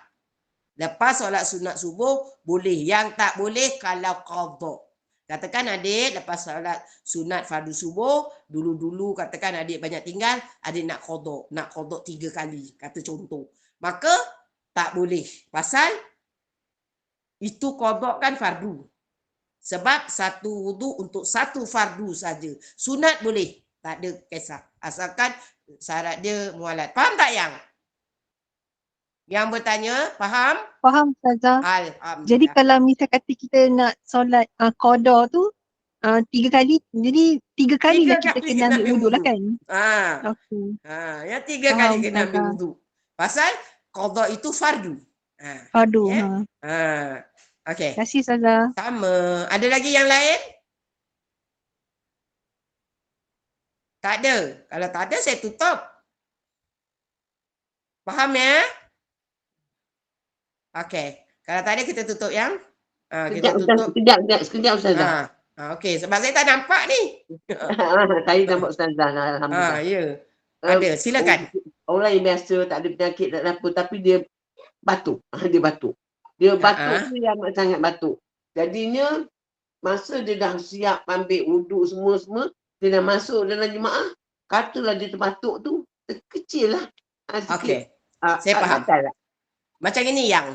Lepas solat sunat subuh boleh, yang tak boleh kalau qada. Katakan adik lepas solat sunat fardu subuh, dulu-dulu katakan adik banyak tinggal, adik nak qada 3 kali, kata contoh. Maka tak boleh. Pasal itu qada kan fardu. Sebab satu wuduk untuk satu fardu saja. Sunat boleh, tak ada kisah. Asalkan syarat dia mualat. Faham tak yang? Yang bertanya, faham? Faham Ustazah. Alhamdulillah. Jadi kalau misal kata kita nak solat qada tu 3 kali, jadi 3 kali lah kita kena ambil wuduk lah kan? Okey. Yang 3 kali kena ambil wuduk. Pasal qada itu fardu. Fardu. Okey. Terima kasih Ustazah. Sama. Ada lagi yang lain? Tak ada. Kalau tak ada, saya tutup. Faham ya? Okey. Kalau tak ada, kita tutup yang? Kita tutup. Sekejap Ustazah. Okey. Sebab saya tak nampak ni. Saya nampak Ustazah. Alhamdulillah. Ya. Ada. Silakan. Orang yang biasa tak ada penyakit, tak ada apa, tapi dia batuk. Dia batuk. Dia batuk tu yang amat sangat batuk. Jadinya, masa dia dah siap ambil wuduk semua-semua, dia dah masuk dalam jemaah, katalah dia terbatuk tu, terkecil lah. Okey. Saya faham. Macam ini yang,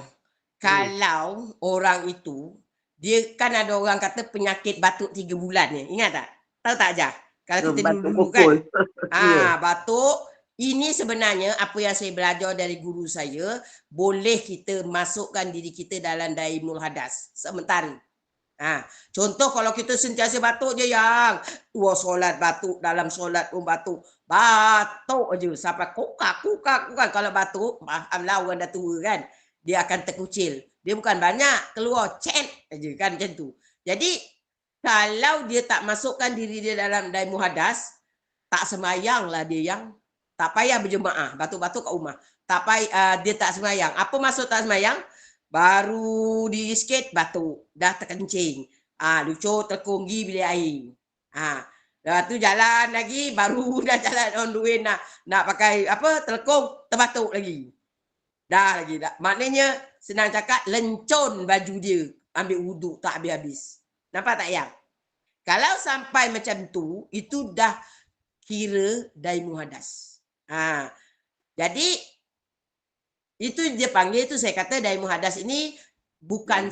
kalau orang itu, dia kan ada orang kata penyakit batuk 3 bulan ni. Ingat tak? Tahu tak Jah? Kalau kita dulu kan. Batuk. Ini sebenarnya apa yang saya belajar dari guru saya, boleh kita masukkan diri kita dalam daimul hadas sementara. Contoh kalau kita sentiasa batuk je yang solat batuk, dalam solat pun batuk aja sampai kukak. Kalau batuk, fahamlah orang dah tua kan, dia akan terkucil. Dia bukan banyak, keluar cek aja kan macam tu. Jadi kalau dia tak masukkan diri dia dalam daimul hadas, tak semayanglah dia yang. Tak payah berjemaah, batuk-batuk kat rumah. Tak payah, dia tak semayang. Apa maksud tak semayang? Baru diri sikit, batuk. Dah terkencing. Lucuk, terkonggi bilik air. Lepas tu jalan lagi, baru dah jalan on the way nak pakai telekong, terbatuk lagi. Dah lagi. Maknanya, senang cakap, lencon baju dia. Ambil wuduk, tak habis-habis. Nampak tak yang? Kalau sampai macam tu, itu dah kira daimul hadas. Jadi itu dia panggil, itu saya kata daimul hadas ini bukan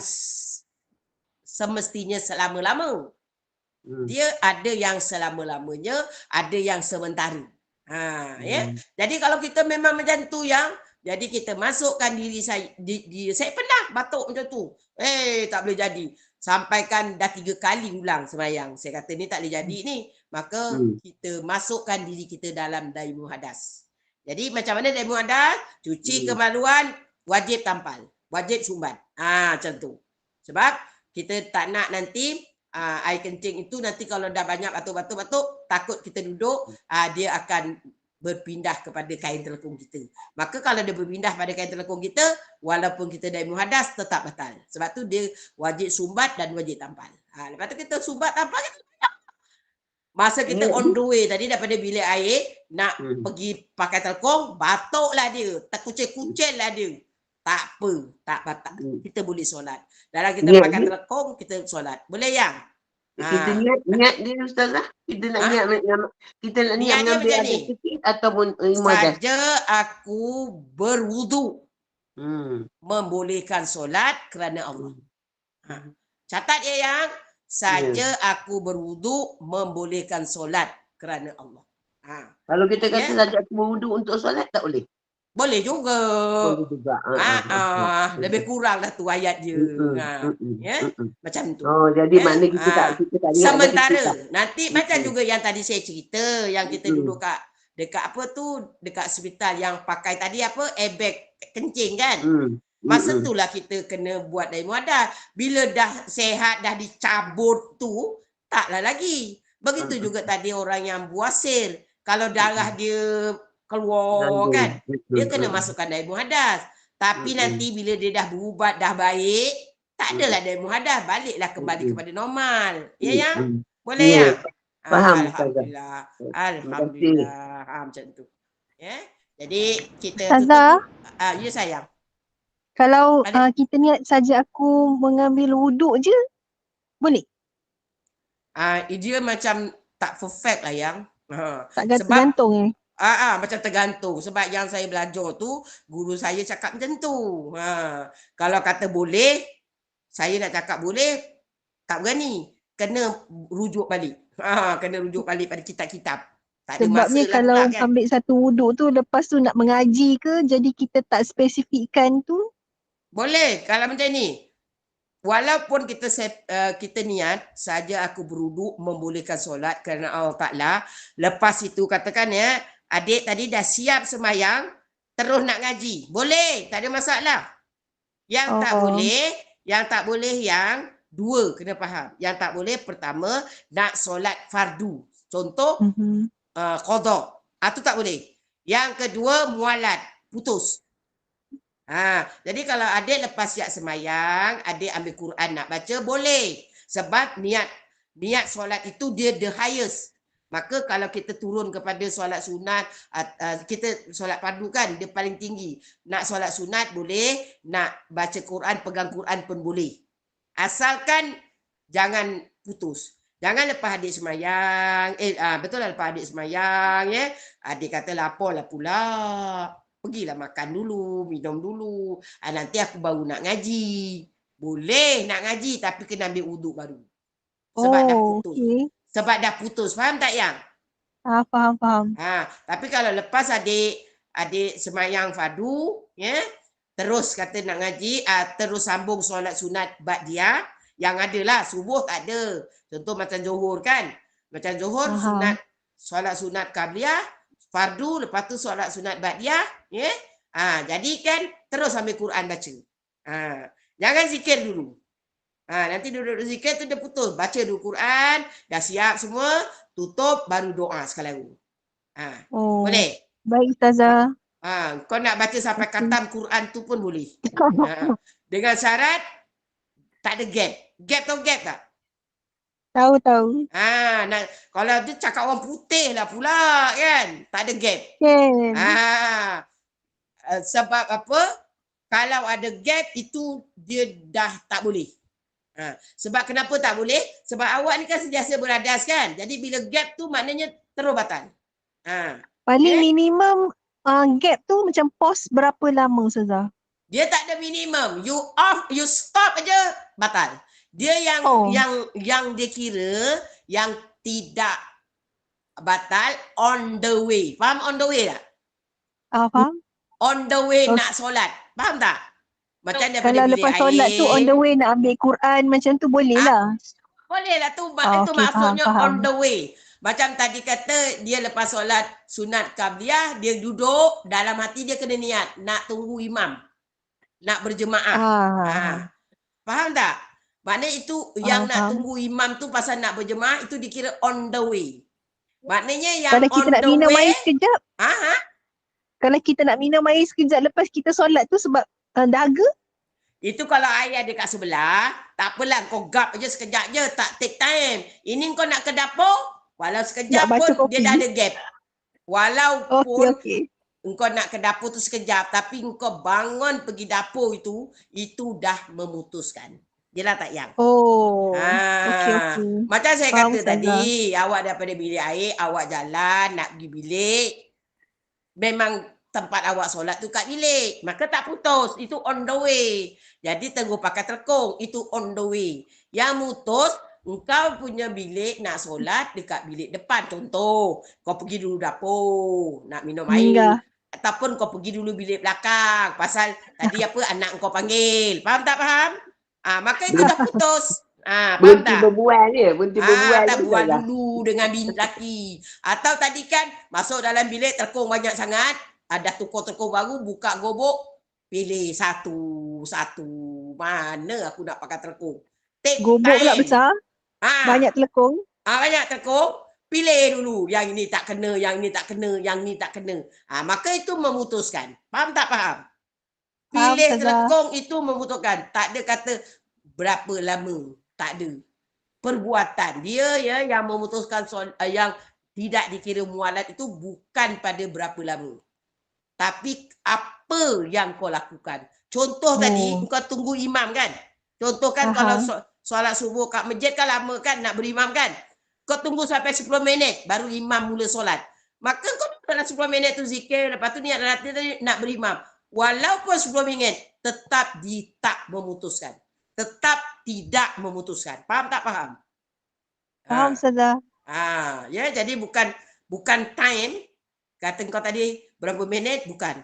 semestinya selama-lama. Dia ada yang selama-lamanya, ada yang sementara. Ya. Jadi kalau kita memang macam tu yang, jadi kita masukkan diri saya, saya pernah batuk macam tu. Tak boleh jadi. Sampaikan dah 3 kali ulang sembahyang. Saya kata ni tak boleh jadi ni. Maka kita masukkan diri kita dalam daimul hadas. Jadi macam mana daimul hadas? Cuci kemaluan, wajib tampal. Wajib sumbat. Macam tu. Sebab kita tak nak nanti air kencing itu nanti kalau dah banyak batuk-batuk, takut kita duduk, dia akan berpindah kepada kain telekung kita. Maka kalau dia berpindah pada kain telekung kita, walaupun kita daimul hadas, tetap batal. Sebab tu dia wajib sumbat dan wajib tampal. Lepas tu kita sumbat tampal, masa kita on the way tadi daripada bilik air, nak pergi pakai telekung, batuklah dia, terkucil-kucil lah dia. Tak apa, tak batal. Kita boleh solat. Dalam kita pakai telekung, kita solat. Boleh yang? Kita niat dia Ustazah. Kita nak niat kita nak niat Niat dia mengambil macam air ni. kecil ataupun muadas. Saja aku berwuduk membolehkan solat kerana Allah. Catat ya yang saja aku berwuduk membolehkan solat kerana Allah. Kalau kita kata saja aku berwuduk untuk solat tak boleh? Boleh juga. Boleh juga. Lebih kurang lah tu ayat dia. Macam tu. Oh, jadi makna kita tak ingat sementara nanti macam juga yang tadi saya cerita yang kita duduk dekat apa tu, dekat hospital yang pakai tadi apa, airbag kencing kan. Masa itulah kita kena buat dari muadah. Bila dah sehat, dah dicabut tu, taklah lagi. Begitu juga tadi orang yang buasir. Kalau darah dia keluar kan, dia kena masukkan dari muadas. Tapi nanti bila dia dah berubat, dah baik, tak adalah dari muadas, baliklah kembali kepada normal. Ya yang? Boleh ya? Faham. Alhamdulillah. Alhamdulillah. Macam tu. Ya. Jadi kita Ustazah, ya sayang. Kalau kita niat saja aku mengambil wuduk je, boleh? Dia macam tak perfect lah yang. Tak tergantung macam tergantung. Sebab yang saya belajar tu, guru saya cakap macam tu. Kalau kata boleh, saya nak cakap boleh, tak berani. Kena rujuk balik. Kena rujuk balik pada kitab-kitab. Tak ada sebabnya masa kalau lah, kan? ambil satu wuduk tu, lepas tu nak mengaji ke, jadi kita tak spesifikkan tu? Boleh. Kalau macam ni. Walaupun kita niat saja aku berwuduk membolehkan solat kerana Allah Ta'ala. Lepas itu katakan ya, adik tadi dah siap sembahyang, terus nak ngaji. Boleh, tak ada masalah. Yang tak boleh yang dua kena faham. Yang tak boleh pertama nak solat fardu. Contoh qada. Itu tak boleh. Yang kedua mualat, putus. Jadi kalau adik lepas siap sembahyang, adik ambil Quran nak baca, boleh. Sebab niat solat itu dia the highest. Maka kalau kita turun kepada solat sunat, kita solat fardu kan, dia paling tinggi. Nak solat sunat boleh, nak baca Quran, pegang Quran pun boleh. Asalkan jangan putus. Jangan lepas adik sembahyang, betul lah lepas adik sembahyang, adik kata lapar lah pula. Pergilah makan dulu, minum dulu. Nanti aku baru nak ngaji. Boleh nak ngaji tapi kena ambil wuduk baru. Sebab dah putus. Sebab dah putus. Faham tak yang? Faham. Tapi kalau lepas adik semayang fardu, terus kata nak ngaji, terus sambung solat sunat ba'diyah, yang adalah subuh tak ada. Contoh macam Zuhur kan. Macam Zuhur solat sunat qabliyah, fardu, lepas tu solat sunat ba'diyah, jadi kan terus ambil Quran baca. Jangan zikir dulu. Nanti duduk zikir tu dia putus. Baca dulu Quran, dah siap semua, tutup baru doa sekali. Boleh? Baik Ustazah. Kau nak baca sampai khatam Quran tu pun boleh. Dengan syarat tak ada gap. Gap tau gap tak? Tahu. Kalau dia cakap orang putih lah pula kan. Tak ada gap. Sebab apa? Kalau ada gap itu dia dah tak boleh. Sebab kenapa tak boleh? Sebab awak ni kan sentiasa beradas kan. Jadi bila gap tu maknanya terus batal. Paling minimum gap tu macam pause berapa lama Ustazah? Dia tak ada minimum. You stop aja batal. Dia yang dia kira yang tidak batal on the way. Faham on the way tak? Faham. On the way nak solat. Faham tak? Macam kalau lepas solat tu on the way nak ambil Quran macam tu boleh lah. Boleh lah tu. Itu maksudnya faham. On the way. Macam tadi kata dia lepas solat sunat qabliyah, dia duduk, dalam hati dia kena niat nak tunggu imam. Nak berjemaah. Faham tak? Maknanya itu yang nak tunggu imam tu pasal nak berjemaah itu dikira on the way. Maknanya yang kalau kita nak minum air sekejap. Kalau kita nak minum air sekejap lepas kita solat tu sebab dahaga. Itu kalau air ada kat sebelah, tak apalah kau gap je sekejap je, tak take time. Ini kau nak ke dapur, walau sekejap pun dia dah ada gap. Walaupun engkau nak ke dapur tu sekejap, tapi engkau bangun pergi dapur itu dah memutuskan. Jelas tak yang? Oh, okey. Macam saya Faham, kata Ustazah. tadi, awak daripada bilik air, awak jalan nak pergi bilik. Memang tempat awak solat tu kat bilik. Maka tak putus. Itu on the way. Jadi tunggu pakai telekung. Itu on the way. Yang mutus, engkau punya bilik nak solat dekat bilik depan. Contoh, kau pergi dulu dapur nak minum air. Ataupun kau pergi dulu bilik belakang. Pasal tadi apa anak kau panggil. Faham tak faham? Maka itu dah putus. Faham Berhenti tak? berbual dia. Berhenti berbual Tak dia, buat Ustazah. dulu dengan bini lelaki. Atau tadi kan masuk dalam bilik telekung banyak sangat. Ada tukar telekung baru, buka gobok. Pilih satu. Mana aku nak pakai telekung? Take Gobok pula time. besar. Banyak telekung. Banyak telekung. Pilih dulu. Yang ini tak kena, yang ini tak kena, yang ini tak kena. Maka itu memutuskan. Faham tak faham? Pilih telekung itu memutuskan. Tak ada kata berapa lama. Tak ada. Perbuatan dia ya yang memutuskan yang tidak dikira mualat itu bukan pada berapa lama. Tapi apa yang kau lakukan. Contoh tadi kau tunggu imam kan. Contoh kan kalau solat subuh kat masjid kan lama kan nak berimam kan. Kau tunggu sampai 10 minit baru imam mula solat. Maka kau dalam 10 minit tu zikir, lepas tu niat nak berimam. Walaupun 10 minit tetap tak memutuskan. Tetap tidak memutuskan. Faham tak faham? Faham, Ustazah. Ya, jadi bukan time. Kata kau tadi berapa minit, bukan.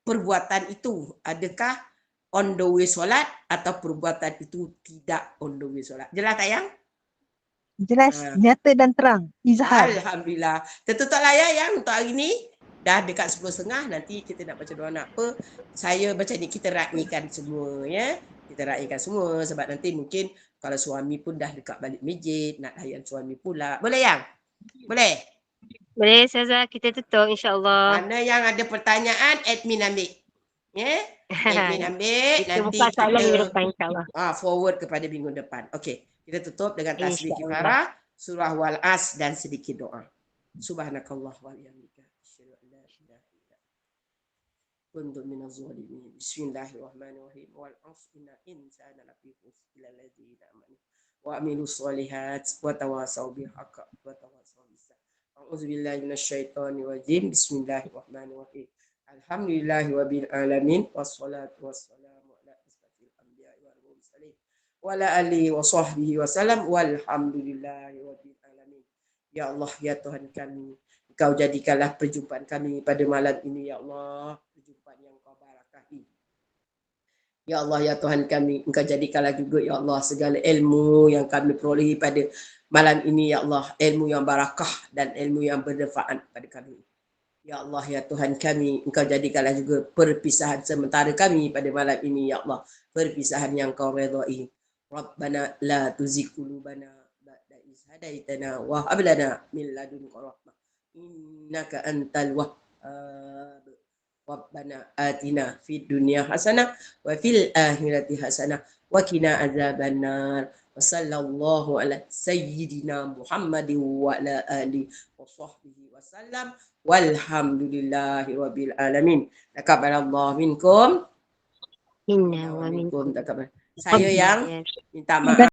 Perbuatan itu adakah on the way solat atau perbuatan itu tidak on the way solat. Jelas tak yang? Jelas, nyata dan terang. Izhar. Alhamdulillah. Tertutuplah ya yang untuk hari ni. Dah dekat 10.30 nanti kita nak baca doa nak apa. Saya macam ni kita raikan semua ya. Kita raikan semua sebab nanti mungkin kalau suami pun dah dekat balik masjid nak layan suami pula. Boleh yang? Boleh? Boleh Ustazah, kita tutup insya-Allah. Mana yang ada pertanyaan admin ambil. Ya? Admin ambil kita nanti buka soalan minggu kita depan insya-Allah. Forward kepada minggu depan. Okey. Kita tutup dengan tasbih kifarah, surah wal as dan sedikit doa. Subhanakallah wa bihamdika asyhadu an la ilaha illa anta kuntu minaz zalimin. Bismillahirrahmanirrahim. Wal 'asri innal insana lafi khusr illa alladziina amanu wa 'amilus shalihat wa tawassaw bil haqqi wa tawassaw bis sabr. A'udzubillahi minasyaitonir rajim. Bismillahirrahmanirrahim. Alhamdulillahirabbil alamin wassalatu wassalamu ala asyrafil anbiya'i wal mursalin wa ala alihi wa sahbihi wasallam walhamdulillahirabbil alamin. Ya Allah ya Tuhan kami, Engkau jadikanlah perjumpaan kami pada malam ini ya Allah, perjumpaan yang Kau barakahi. Ya Allah ya Tuhan kami, Engkau jadikanlah juga ya Allah segala ilmu yang kami perolehi pada malam ini ya Allah, ilmu yang barakah dan ilmu yang bermanfaat pada kami. Ya Allah ya Tuhan kami, Engkau jadikanlah juga perpisahan sementara kami pada malam ini ya Allah, perpisahan yang Kau redai. Rabbana la tuzigh qulubana ba'da idh hadaitana wa hab lana min ladunka rahmah innaka antal wahhab. Rabbana atina fid dunya hasanah wa fil akhirati hasanah wa qina adzabannar. Wa sallallahu ala sayyidina Muhammadin wa ala alihi wa sahbihi wasallam. Walhamdulillahi rabbil alamin. Taqabbalallahu minkum. Inna wa minkum. Saya yang minta maaf.